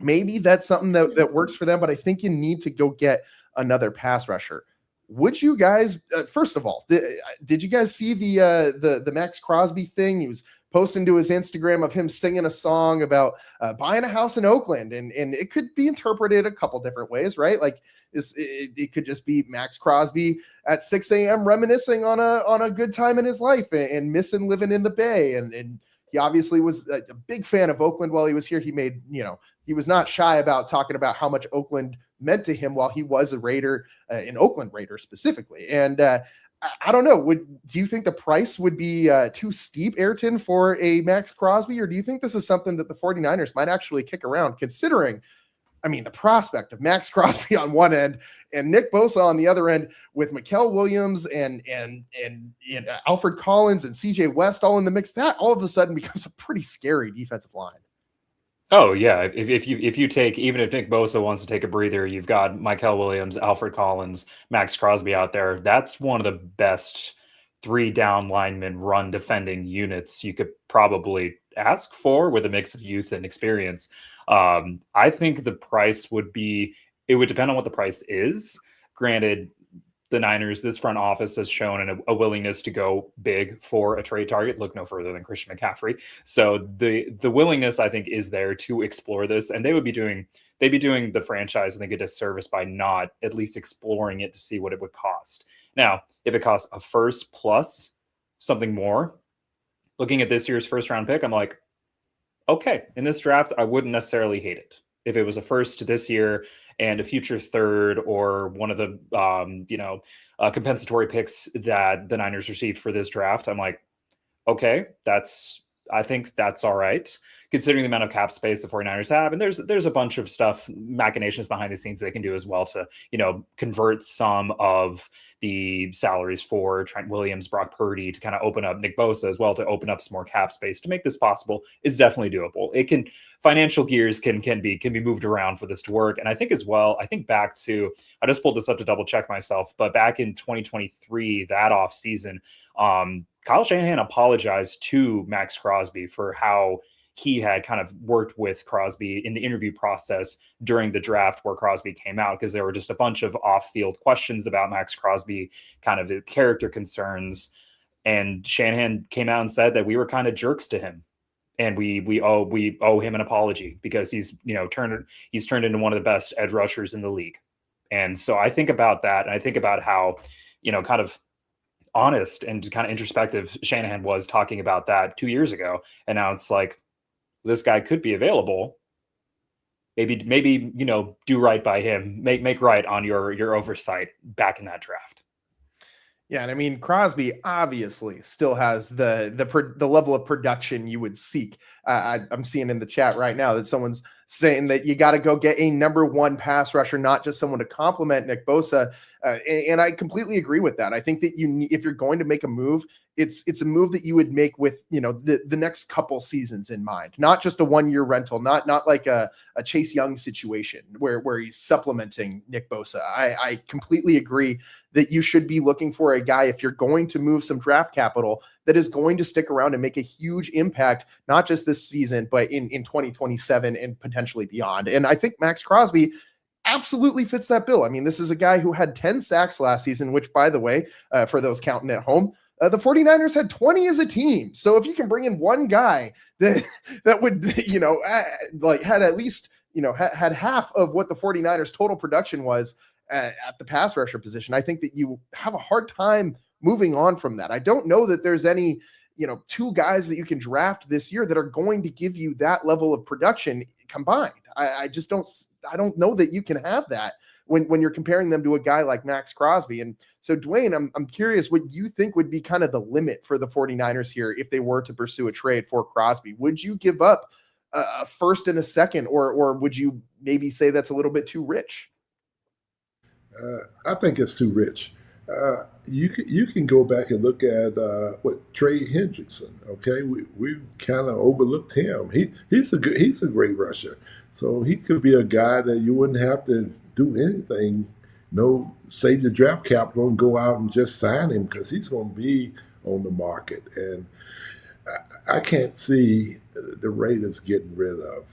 maybe that's something that works for them, but I think you need to go get another pass rusher. Would you guys, first of all, did you guys see the Max Crosby thing? He was posting to his Instagram of him singing a song about buying a house in Oakland, and it could be interpreted a couple different ways, right? Like it could just be Max Crosby at 6 a.m. reminiscing on a good time in his life and missing living in the Bay, and he obviously was a big fan of Oakland while he was here. He was not shy about talking about how much Oakland meant to him while he was a Raider, an Oakland Raider specifically. And I don't know, do you think the price would be too steep, Ayrton, for a Max Crosby, or do you think this is something that the 49ers might actually kick around, considering, the prospect of Max Crosby on one end and Nick Bosa on the other end, with Mikael Williams and Alfred Collins and CJ West all in the mix? That all of a sudden becomes a pretty scary defensive line. Oh yeah, if you take, even if Nick Bosa wants to take a breather, you've got Mikael Williams, Alfred Collins, Max Crosby out there. That's one of the best 3 down linemen run defending units you could probably ask for, with a mix of youth and experience. I think the price would depend on what the price is. Granted, the Niners, this front office has shown a willingness to go big for a trade target. Look no further than Christian McCaffrey. So the willingness, I think, is there to explore this, and they'd be doing the franchise, I think, a disservice by not at least exploring it to see what it would cost. Now, if it costs a first plus something more, looking at this year's first round pick, I'm like, okay, in this draft, I wouldn't necessarily hate it. If it was a first this year and a future third, or one of the compensatory picks that the Niners received for this draft, I'm like, okay, I think that's all right, considering the amount of cap space the 49ers have. And there's a bunch of stuff, machinations behind the scenes they can do as well to, convert some of the salaries for Trent Williams, Brock Purdy, to kind of open up Nick Bosa as well, to open up some more cap space to make this possible, is definitely doable. Financial gears can be moved around for this to work. And I think as well, back to, I just pulled this up to double check myself, but back in 2023, that off season, Kyle Shanahan apologized to Max Crosby for how he had kind of worked with Crosby in the interview process during the draft where Crosby came out, because there were just a bunch of off-field questions about Max Crosby, kind of character concerns. And Shanahan came out and said that we were kind of jerks to him, and we owe him an apology, because he's turned into one of the best edge rushers in the league. And so I think about that, and I think about how, kind of honest and kind of introspective Shanahan was talking about that 2 years ago. And now it's like, this guy could be available. Maybe, do right by him, make right on your oversight back in that draft. Yeah, and Crosby obviously still has the level of production you would seek. I'm seeing in the chat right now that someone's saying that you got to go get a number 1 pass rusher, not just someone to complement Nick Bosa. And I completely agree with that. I think that if you're going to make a move, it's a move that you would make with, the next couple seasons in mind, not just a 1-year rental, not like a Chase Young situation where he's supplementing Nick Bosa. I completely agree that you should be looking for a guy, if you're going to move some draft capital, that is going to stick around and make a huge impact, not just this season, but in 2027 and potentially beyond. And I think Max Crosby absolutely fits that bill. I mean, this is a guy who had 10 sacks last season, which, by the way, for those counting at home, the 49ers had 20 as a team. So if you can bring in one guy that would, had at least, had half of what the 49ers total production was at the pass rusher position, I think that you have a hard time moving on from that. I don't know that there's any, 2 guys that you can draft this year that are going to give you that level of production combined. I don't know that you can have that when you're comparing them to a guy like Max Crosby. And so, Dwayne, I'm curious what you think would be kind of the limit for the 49ers here if they were to pursue a trade for Crosby. Would you give up a first and a second, or would you maybe say that's a little bit too rich? I think it's too rich. You can go back and look at Trey Hendrickson. Okay, we kind of overlooked him. He's a great rusher, so he could be a guy that you wouldn't have to do anything, save the draft capital and go out and just sign him, because he's going to be on the market. And I can't see the Raiders getting rid of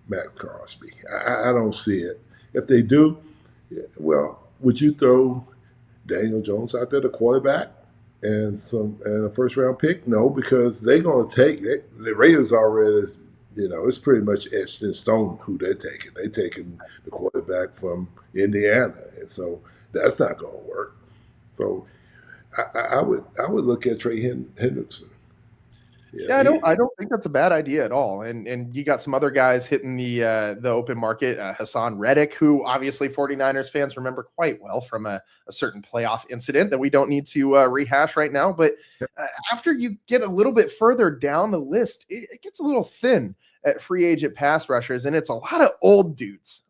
Max Crosby. I don't see it. If they do, well, would you throw Daniel Jones out there, the quarterback, and a first round pick? No, because they're going to take it. The Raiders already, it's pretty much etched in stone who they're taking. They're taking the quarterback from Indiana, and so that's not going to work. So I would look at Trey Hendrickson. Yeah, I don't think that's a bad idea at all. And you got some other guys hitting the open market. Hassan Reddick, who obviously 49ers fans remember quite well from a certain playoff incident that we don't need to rehash right now. But after you get a little bit further down the list, it gets a little thin at free agent pass rushers, and it's a lot of old dudes,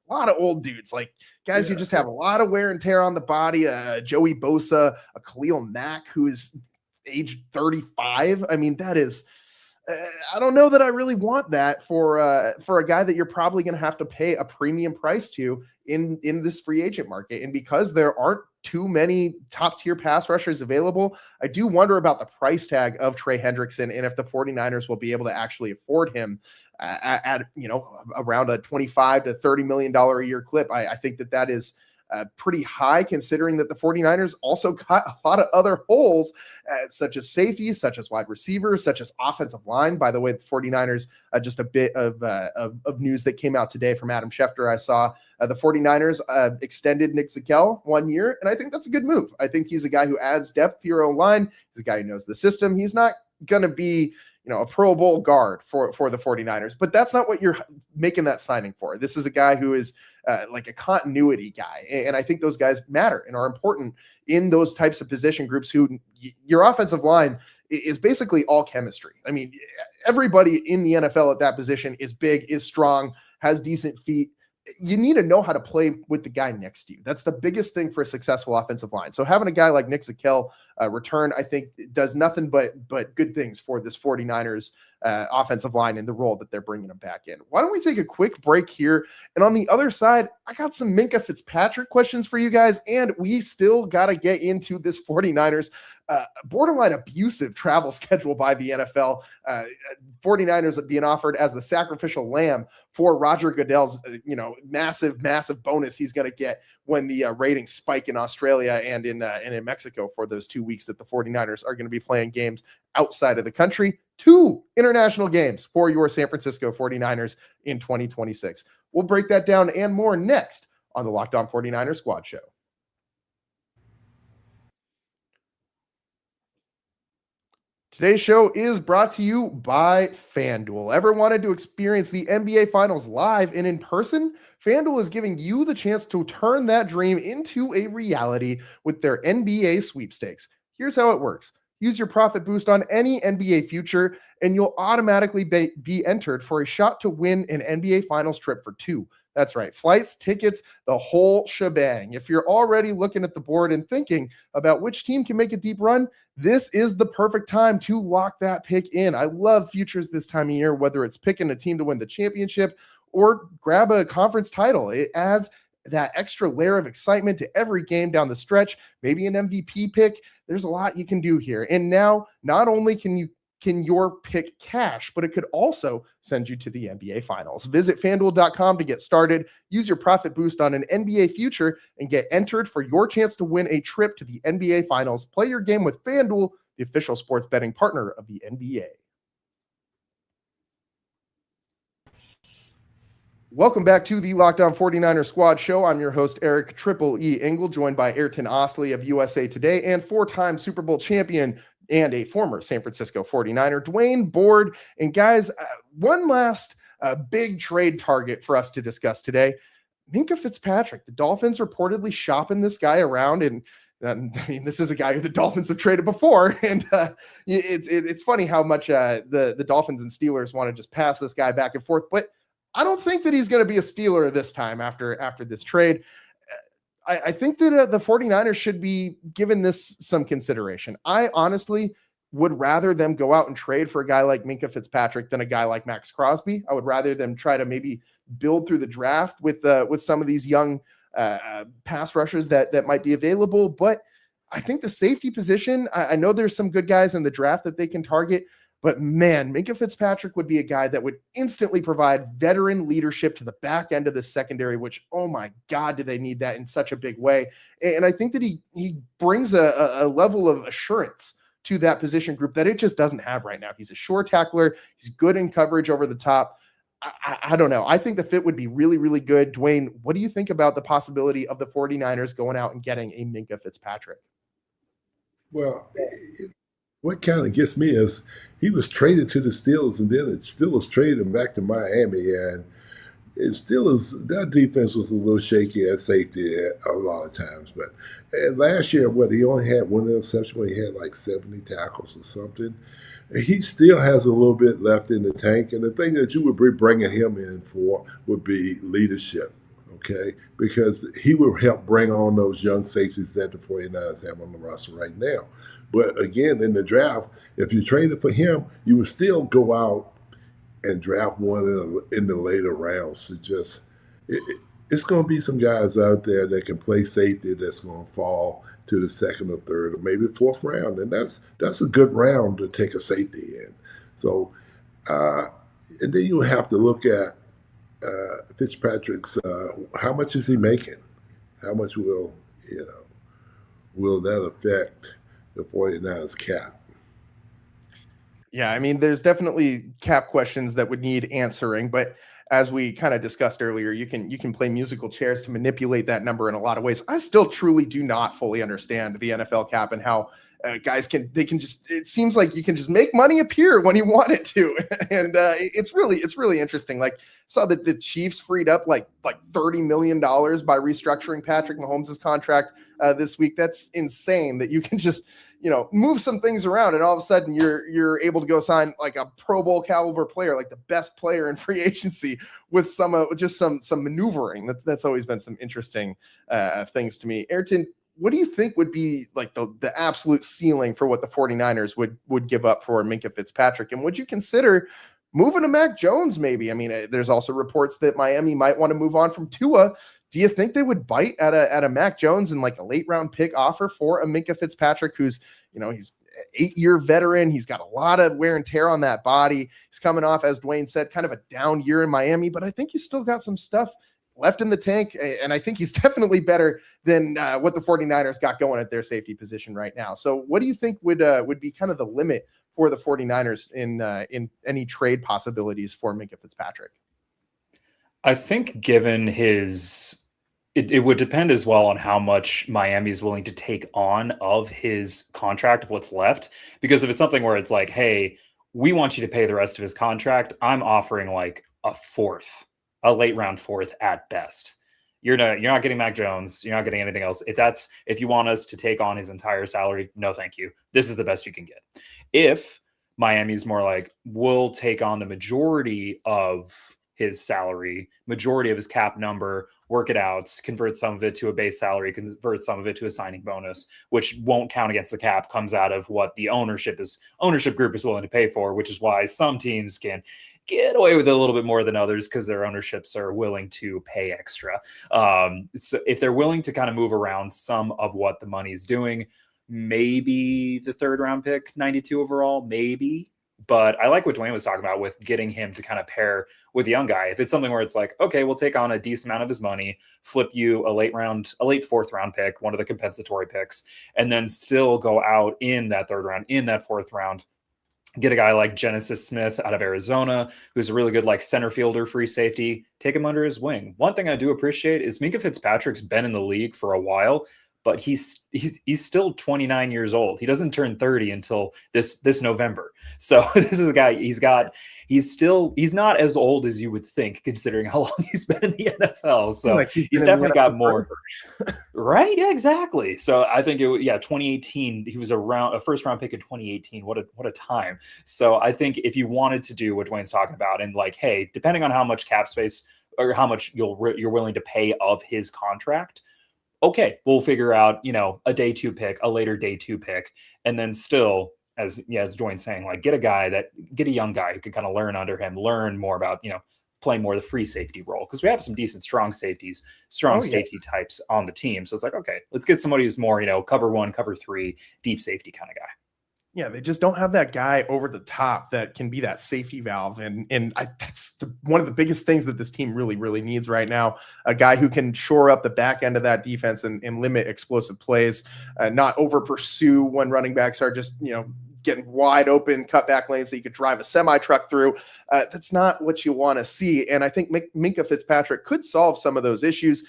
like guys who just have a lot of wear and tear on the body. Joey Bosa, a Khalil Mack, who is age 35. I mean, that is, I don't know that I really want that for a guy that you're probably going to have to pay a premium price to in this free agent market. And because there aren't too many top tier pass rushers available, I do wonder about the price tag of Trey Hendrickson and if the 49ers will be able to actually afford him at around a $25 to $30 million a year clip. I think that is pretty high, considering that the 49ers also got a lot of other holes, such as safeties, such as wide receivers, such as offensive line. By the way, the 49ers, just a bit of news that came out today from Adam Schefter, I saw the 49ers extended Nick Zakelj 1 year, and I think that's a good move. I think he's a guy who adds depth to your own line. He's a guy who knows the system. He's not going to be a Pro Bowl guard for the 49ers, but that's not what you're making that signing for. This is a guy who is like a continuity guy. And I think those guys matter and are important in those types of position groups who your offensive line is basically all chemistry. I mean, everybody in the NFL at that position is big, is strong, has decent feet. You need to know how to play with the guy next to you. That's the biggest thing for a successful offensive line. So having a guy like Nick Zakelj return, I think, does nothing but good things for this 49ers offensive line in the role that they're bringing him back in. Why don't we take a quick break here? And on the other side, I got some Minkah Fitzpatrick questions for you guys, and we still got to get into this 49ers borderline abusive travel schedule by the NFL. 49ers being offered as the sacrificial lamb for Roger Goodell's massive bonus he's going to get when the ratings spike in Australia and in Mexico for those 2 weeks that the 49ers are going to be playing games outside of the country. 2 international games for your San Francisco 49ers in 2026. We'll break that down and more next on the Locked On 49ers Squad Show. Today's show is brought to you by FanDuel. Ever wanted to experience the NBA Finals live and in person? FanDuel is giving you the chance to turn that dream into a reality with their NBA sweepstakes. Here's how it works. Use your profit boost on any NBA future, and you'll automatically be entered for a shot to win an NBA Finals trip for 2. That's right. Flights, tickets, the whole shebang. If you're already looking at the board and thinking about which team can make a deep run, this is the perfect time to lock that pick in. I love futures this time of year, whether it's picking a team to win the championship or grab a conference title. It adds that extra layer of excitement to every game down the stretch, maybe an MVP pick. There's a lot you can do here. And now, not only can your pick cash, but it could also send you to the NBA Finals. Visit FanDuel.com to get started. Use your profit boost on an NBA future and get entered for your chance to win a trip to the NBA Finals. Play your game with FanDuel, the official sports betting partner of the NBA. Welcome back to the Locked On 49ers Squad Show. I'm your host, Eric Triple E. Engel, joined by Ayrton Osley of USA Today and four-time Super Bowl champion and a former San Francisco 49er, Dwayne Board. And guys, one last big trade target for us to discuss today, Minkah Fitzpatrick. The Dolphins reportedly shopping this guy around, and I mean, this is a guy who the Dolphins have traded before, and it's funny how much the Dolphins and Steelers want to just pass this guy back and forth, but I don't think that he's going to be a Steeler this time after this trade. I think that the 49ers should be given this some consideration. I honestly would rather them go out and trade for a guy like Minkah Fitzpatrick than a guy like Max Crosby. I would rather them try to maybe build through the draft with some of these young pass rushers that might be available. But I think the safety position, I know there's some good guys in the draft that they can target. But man, Minkah Fitzpatrick would be a guy that would instantly provide veteran leadership to the back end of the secondary, which, oh my God, do they need that in such a big way. And I think that he brings a level of assurance to that position group that it just doesn't have right now. He's a sure tackler. He's good in coverage over the top. I don't know. I think the fit would be really, really good. Dwayne, what do you think about the possibility of the 49ers going out and getting a Minkah Fitzpatrick? Well, what kind of gets me is he was traded to the Steelers, and then the Steelers traded him back to Miami, and it Steelers, that defense was a little shaky at safety a lot of times. But last year, he only had one interception where he had like 70 tackles or something. And he still has a little bit left in the tank, and the thing that you would be bringing him in for would be leadership, okay? Because he will help bring on those young safeties that the 49ers have on the roster right now. But again, in the draft, if you traded for him, you would still go out and draft one in the later rounds. It's going to be some guys out there that can play safety that's going to fall to the second or third or maybe fourth round, and that's a good round to take a safety in. So, and then you have to look at Fitzpatrick's. How much is he making? How much will that affect the 49ers cap? Yeah, I mean, there's definitely cap questions that would need answering, but as we kind of discussed earlier, you can play musical chairs to manipulate that number in a lot of ways. I still truly do not fully understand the NFL cap and how guys it seems like you can just make money appear when you want it to. And it's really interesting. Like, saw that the Chiefs freed up like $30 million by restructuring Patrick Mahomes' contract this week. That's insane that you can just, move some things around and all of a sudden you're able to go sign like a Pro Bowl caliber player, like the best player in free agency with some maneuvering. That's always been some interesting things to me. Ayrton, what do you think would be like the absolute ceiling for what the 49ers would give up for Minkah Fitzpatrick? And would you consider moving to Mac Jones maybe? I mean, there's also reports that Miami might want to move on from Tua. Do you think they would bite at a Mac Jones and like a late round pick offer for a Minkah Fitzpatrick who's, he's an 8-year veteran. He's got a lot of wear and tear on that body. He's coming off, as Dwayne said, kind of a down year in Miami, but I think he's still got some stuff left in the tank. And I think he's definitely better than what the 49ers got going at their safety position right now. So what do you think would be kind of the limit for the 49ers in any trade possibilities for Minkah Fitzpatrick? I think given it would depend as well on how much Miami is willing to take on of his contract, of what's left. Because if it's something where it's like, hey, we want you to pay the rest of his contract, I'm offering like a late round fourth at best. You're not getting Mac Jones. You're not getting anything else. If you want us to take on his entire salary, no, thank you. This is the best you can get. If Miami's more like, we'll take on the majority of his salary, majority of his cap number, work it out, convert some of it to a base salary, convert some of it to a signing bonus, which won't count against the cap, comes out of what the ownership group is willing to pay for, which is why some teams can get away with it a little bit more than others because their ownerships are willing to pay extra. So if they're willing to kind of move around some of what the money is doing, maybe the 3rd round pick, 92 overall, maybe. But I like what Dwayne was talking about with getting him to kind of pair with a young guy. If it's something where it's like, okay, we'll take on a decent amount of his money, flip you a late 4th round pick, one of the compensatory picks, and then still go out in that 3rd round, in that 4th round, get a guy like Genesis Smith out of Arizona, who's a really good like center fielder, free safety, take him under his wing. One thing I do appreciate is Minkah Fitzpatrick's been in the league for a while, but he's still 29 years old. He doesn't turn 30 until this November. So this is a guy, he's not as old as you would think, considering how long he's been in the NFL. So like he's definitely got more. Right? Yeah, exactly. So I think 2018, he was a 1st round pick in 2018. What a time. So I think if you wanted to do what Dwayne's talking about and like, hey, depending on how much cap space or how much you're willing to pay of his contract, okay, we'll figure out, a day 2 pick, a later day 2 pick, and then still, as Dwayne's saying, like get a young guy who can kind of learn under him, learn more about, playing more of the free safety role. Because we have some decent strong safety types on the team. So it's like, okay, let's get somebody who's more, cover 1, cover 3, deep safety kind of guy. Yeah, they just don't have that guy over the top that can be that safety valve. And that's one of the biggest things that this team really, really needs right now. A guy who can shore up the back end of that defense and limit explosive plays, not over pursue when running backs are just, getting wide open cutback lanes that you could drive a semi-truck through. That's not what you want to see. And I think Minkah Fitzpatrick could solve some of those issues.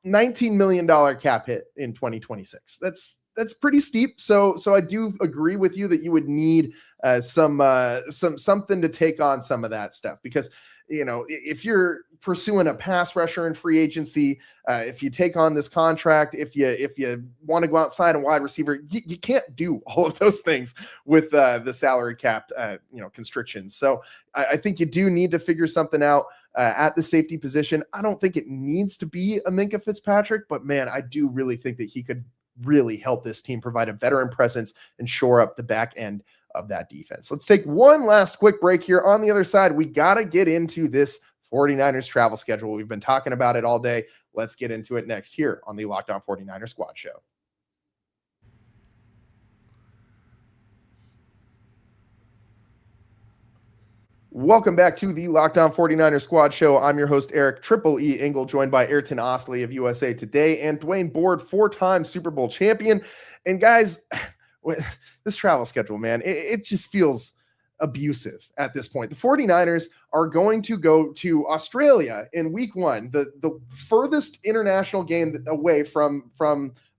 $19 million cap hit in 2026. That's pretty steep. So I do agree with you that you would need something to take on some of that stuff, because if you're pursuing a pass rusher in free agency, if you take on this contract, if you want to go outside and wide receiver, you can't do all of those things with the salary cap constrictions. So I think you do need to figure something out at the safety position. I don't think it needs to be a Minkah Fitzpatrick, but man, I do really think that he could really help this team provide a veteran presence and shore up the back end of that defense. Let's take one last quick break here. On the other side, we got to get into this 49ers travel schedule. We've been talking about it all day. Let's get into it next here on the Locked On 49ers Squad Show. Welcome back to the Locked On 49ers Squad Show. I'm your host, Eric Triple E Engel, joined by Ayrton Osley of USA Today and Dwayne Board, 4-time Super Bowl champion. And guys, this travel schedule, man, it just feels abusive at this point. The 49ers are going to go to Australia in week 1, the furthest international game away from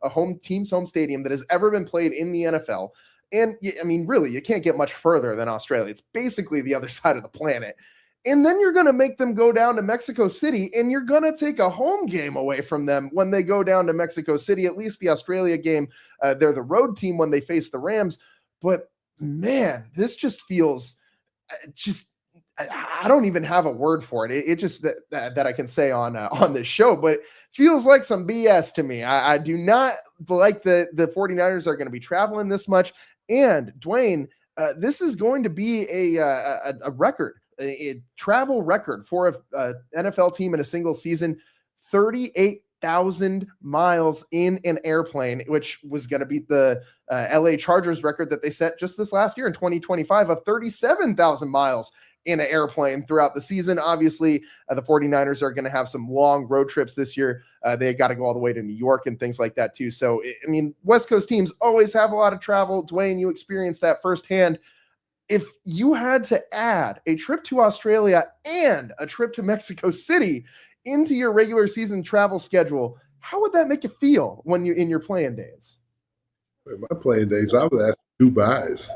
a team's home stadium that has ever been played in the NFL. And I mean, really, you can't get much further than Australia. It's basically the other side of the planet. And then you're going to make them go down to Mexico City, and you're going to take a home game away from them when they go down to Mexico City. At least the Australia game, they're the road team when they face the Rams. But man, this just feels I don't even have a word for it. It just that I can say on this show, but it feels like some BS to me. I do not like the 49ers are going to be traveling this much. And Dwayne, this is going to be a record, a travel record for a NFL team in a single season, 38,000 miles in an airplane, which was going to beat the LA Chargers record that they set just this last year in 2025 of 37,000 miles in an airplane throughout the season. Obviously, the 49ers are going to have some long road trips this year. They got to go all the way to New York and things like that too. So, I mean, West Coast teams always have a lot of travel. Dwayne, you experienced that firsthand. If you had to add a trip to Australia and a trip to Mexico City into your regular season travel schedule, how would that make you feel when you're in your playing days? In my playing days, I would ask two buys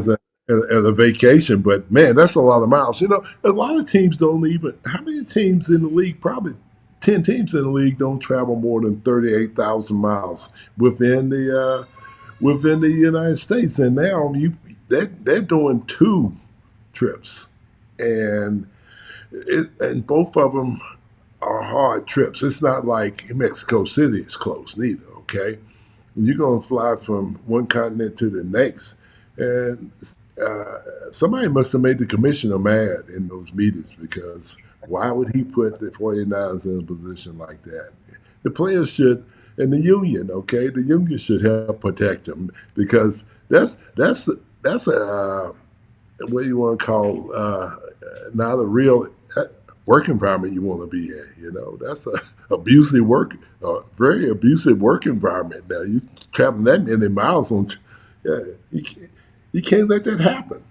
at a vacation, but man, that's a lot of miles. A lot of teams don't even, how many teams in the league, probably 10 teams in the league don't travel more than 38,000 miles within the United States. And now they're doing 2 trips. And and both of them are hard trips. It's not like Mexico City is close neither, okay? You're going to fly from one continent to the next. And somebody must have made the commissioner mad in those meetings, because why would he put the 49ers in a position like that? The players should, and the union, okay? The union should help protect them, because that's a what do you want to call not a real work environment you want to be in. That's a very abusive work environment. Now you traveling that many miles on, yeah, you can't let that happen.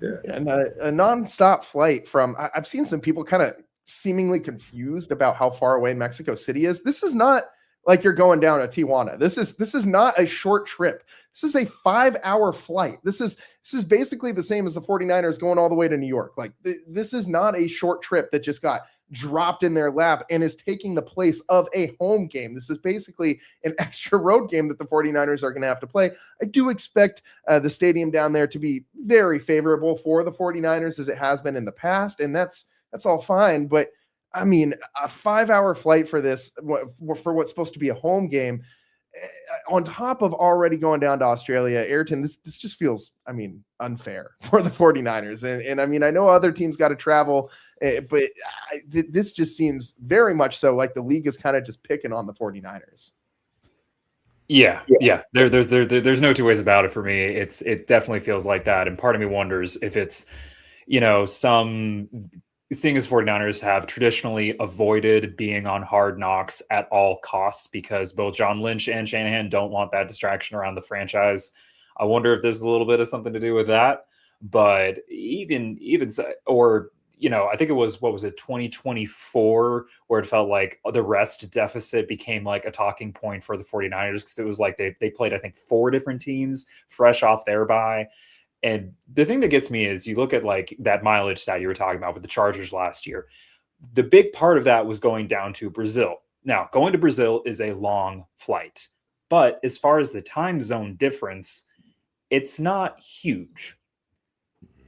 Yeah, and a nonstop flight from. I've seen some people kind of seemingly confused about how far away Mexico City is. This is not like you're going down to Tijuana. This is not a short trip. This is a 5-hour flight. This is basically the same as the 49ers going all the way to New York. Like this is not a short trip that just got dropped in their lap and is taking the place of a home game. This is basically an extra road game that the 49ers are going to have to play. I do expect the stadium down there to be very favorable for the 49ers, as it has been in the past, and that's all fine. But I mean, a 5-hour flight for this, for what's supposed to be a home game, on top of already going down to Australia, Ayrton, this just feels, unfair for the 49ers. And I mean, I know other teams got to travel, but this just seems very much so like the league is kind of just picking on the 49ers. Yeah. There's no two ways about it for me. It definitely feels like that. And part of me wonders if it's, seeing as 49ers have traditionally avoided being on Hard Knocks at all costs, because both John Lynch and Shanahan don't want that distraction around the franchise. I wonder if there's a little bit of something to do with that. But even or, I think it was, 2024, where it felt like the rest deficit became like a talking point for the 49ers, because it was like they played, I think, 4 different teams fresh off their bye. And the thing that gets me is you look at like that mileage stat you were talking about with the Chargers last year. The big part of that was going down to Brazil. Now, going to Brazil is a long flight, but as far as the time zone difference, it's not huge.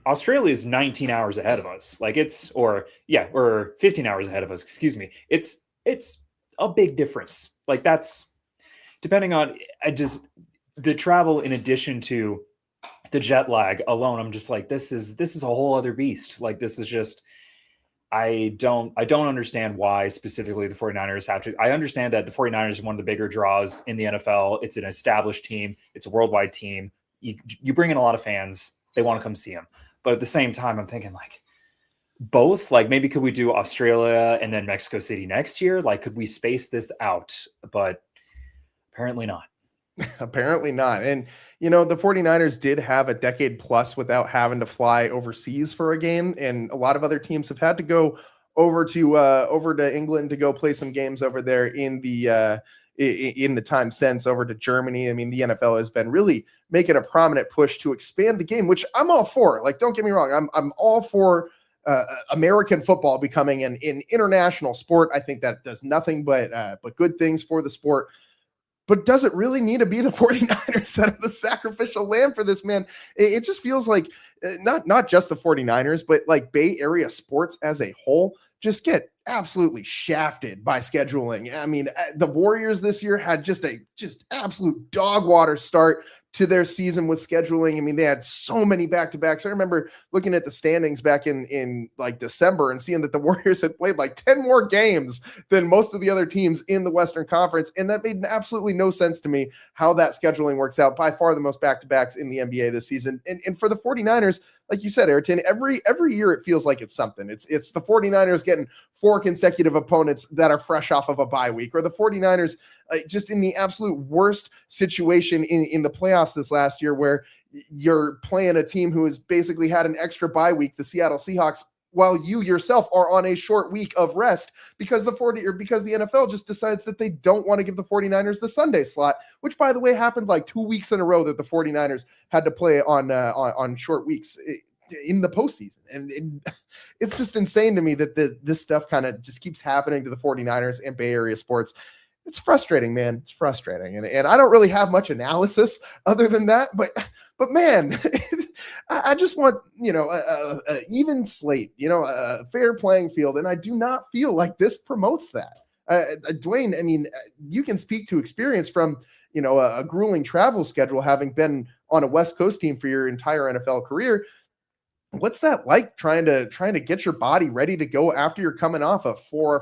Australia is 19 hours ahead of us. Or 15 hours ahead of us, excuse me. It's a big difference. Like, that's depending on the travel, in addition to the jet lag alone. I'm just like, this is a whole other beast. Like, this is just, I don't understand why specifically the 49ers have to. I understand that the 49ers are one of the bigger draws in the NFL. It's an established team. It's a worldwide team. You bring in a lot of fans. They want to come see them. But at the same time, I'm thinking like both, like maybe could we do Australia and then Mexico City next year? Like, could we space this out? But apparently not. Apparently not. And, the 49ers did have a decade plus without having to fly overseas for a game. And a lot of other teams have had to go over to England to go play some games over there in the time since, over to Germany. I mean, the NFL has been really making a prominent push to expand the game, which I'm all for. Like, don't get me wrong. I'm all for American football becoming an international sport. I think that does nothing but good things for the sport. But does it really need to be the 49ers that are the sacrificial lamb for this, man? It just feels like not just the 49ers, but like Bay Area sports as a whole just get absolutely shafted by scheduling. I mean, the Warriors this year had just absolute dog water start to their season with scheduling. I mean, they had so many back-to-backs. I remember looking at the standings back in like December and seeing that the Warriors had played like 10 more games than most of the other teams in the Western Conference. And that made absolutely no sense to me how that scheduling works out. By far the most back-to-backs in the NBA this season. And for the 49ers, like you said, Ayrton, every year it feels like it's something. It's the 49ers getting 4 consecutive opponents that are fresh off of a bye week, or the 49ers just in the absolute worst situation in the playoffs this last year, where you're playing a team who has basically had an extra bye week, the Seattle Seahawks, while you yourself are on a short week of rest because the NFL just decides that they don't want to give the 49ers the Sunday slot, which, by the way, happened like 2 weeks in a row that the 49ers had to play on short weeks in the postseason. And it's just insane to me that this stuff kind of just keeps happening to the 49ers and Bay Area sports. it's frustrating, man. It's frustrating. And I don't really have much analysis other than that, but man, I just want, a even slate, a fair playing field. And I do not feel like this promotes that. Dwayne, I mean, you can speak to experience from, a grueling travel schedule, having been on a West Coast team for your entire NFL career. What's that like trying to get your body ready to go after you're coming off a 4+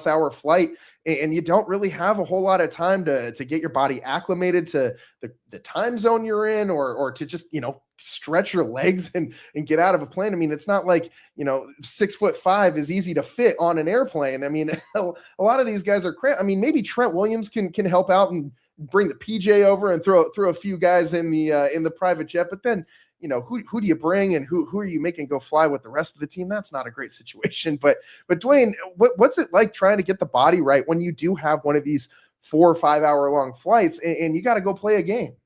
hour flight and you don't really have a whole lot of time to get your body acclimated to the time zone you're in or to just, stretch your legs and get out of a plane. I mean, it's not like, 6'5" is easy to fit on an airplane. I mean, a lot of these guys are cramped. I mean, maybe Trent Williams can help out and bring the PJ over and throw a few guys in the private jet, but then, who do you bring and who are you making go fly with the rest of the team? That's not a great situation. But Dwayne, what's it like trying to get the body right when you do have one of these 4 or 5 hour long flights and you got to go play a game?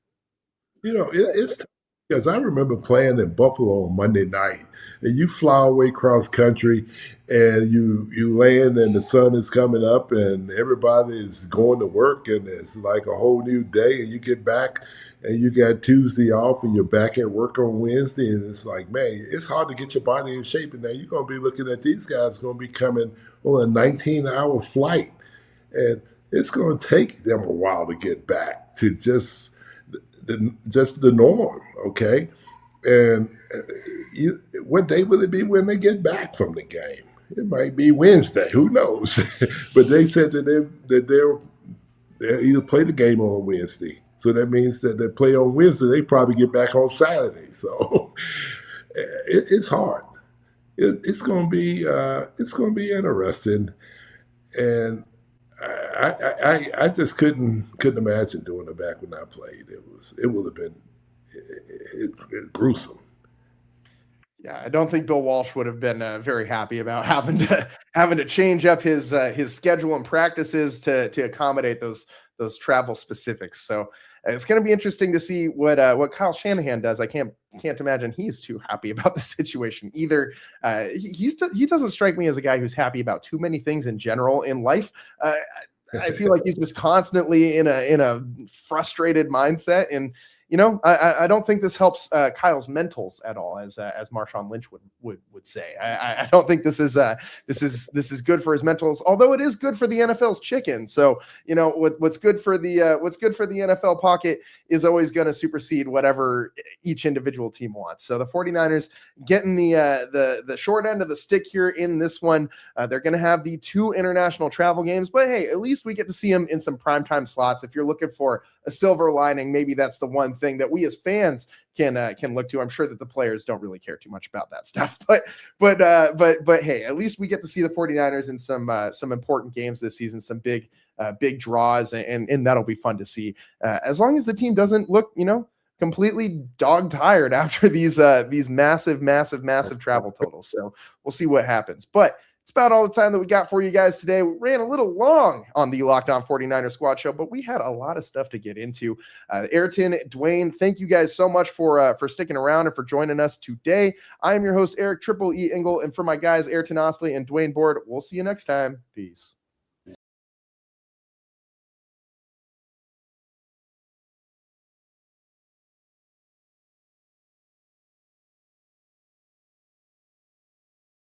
It's because I remember playing in Buffalo on Monday night, and you fly away cross country, and you land, and the sun is coming up, and everybody is going to work, and it's like a whole new day, and you get back, and you got Tuesday off, and you're back at work on Wednesday, and it's like, man, it's hard to get your body in shape, and now you're going to be looking at these guys going to be coming on a 19-hour flight, and it's going to take them a while to get back to just the norm, okay? And what day will it be when they get back from the game? It might be Wednesday, who knows? But they said that they'll either play the game on Wednesday. So that means that they play on Wednesday, they probably get back on Saturday. So it's hard. It's going to be interesting, and I just couldn't imagine doing it back when I played. It would have been gruesome. Yeah, I don't think Bill Walsh would have been very happy about having to change up his schedule and practices to accommodate those travel specifics. So it's going to be interesting to see what Kyle Shanahan does. I can't imagine he's too happy about the situation either. He doesn't strike me as a guy who's happy about too many things in general in life. I feel like he's just constantly in a frustrated mindset, and I don't think this helps Kyle's mentals at all, as Marshawn Lynch would say. I don't think this is good for his mentals, although it is good for the NFL's chicken. So what's good for the NFL pocket is always going to supersede whatever each individual team wants. So the 49ers getting the short end of the stick here in this one. They're going to have the 2 international travel games, but hey, at least we get to see them in some primetime slots. If you're looking for a silver lining, maybe that's the one thing that we as fans can look to. I'm sure that the players don't really care too much about that stuff, but hey, at least we get to see the 49ers in some important games this season, some big draws, and that'll be fun to see. As long as the team doesn't look, completely dog tired after these massive travel totals. So we'll see what happens. But it's about all the time that we got for you guys today. We ran a little long on the Locked On 49er Squad show, but we had a lot of stuff to get into. Ayrton, Dwayne, thank you guys so much for sticking around and for joining us today. I am your host, Eric Triple E. Engel, and for my guys, Ayrton Osley and Dwayne Board, we'll see you next time. Peace.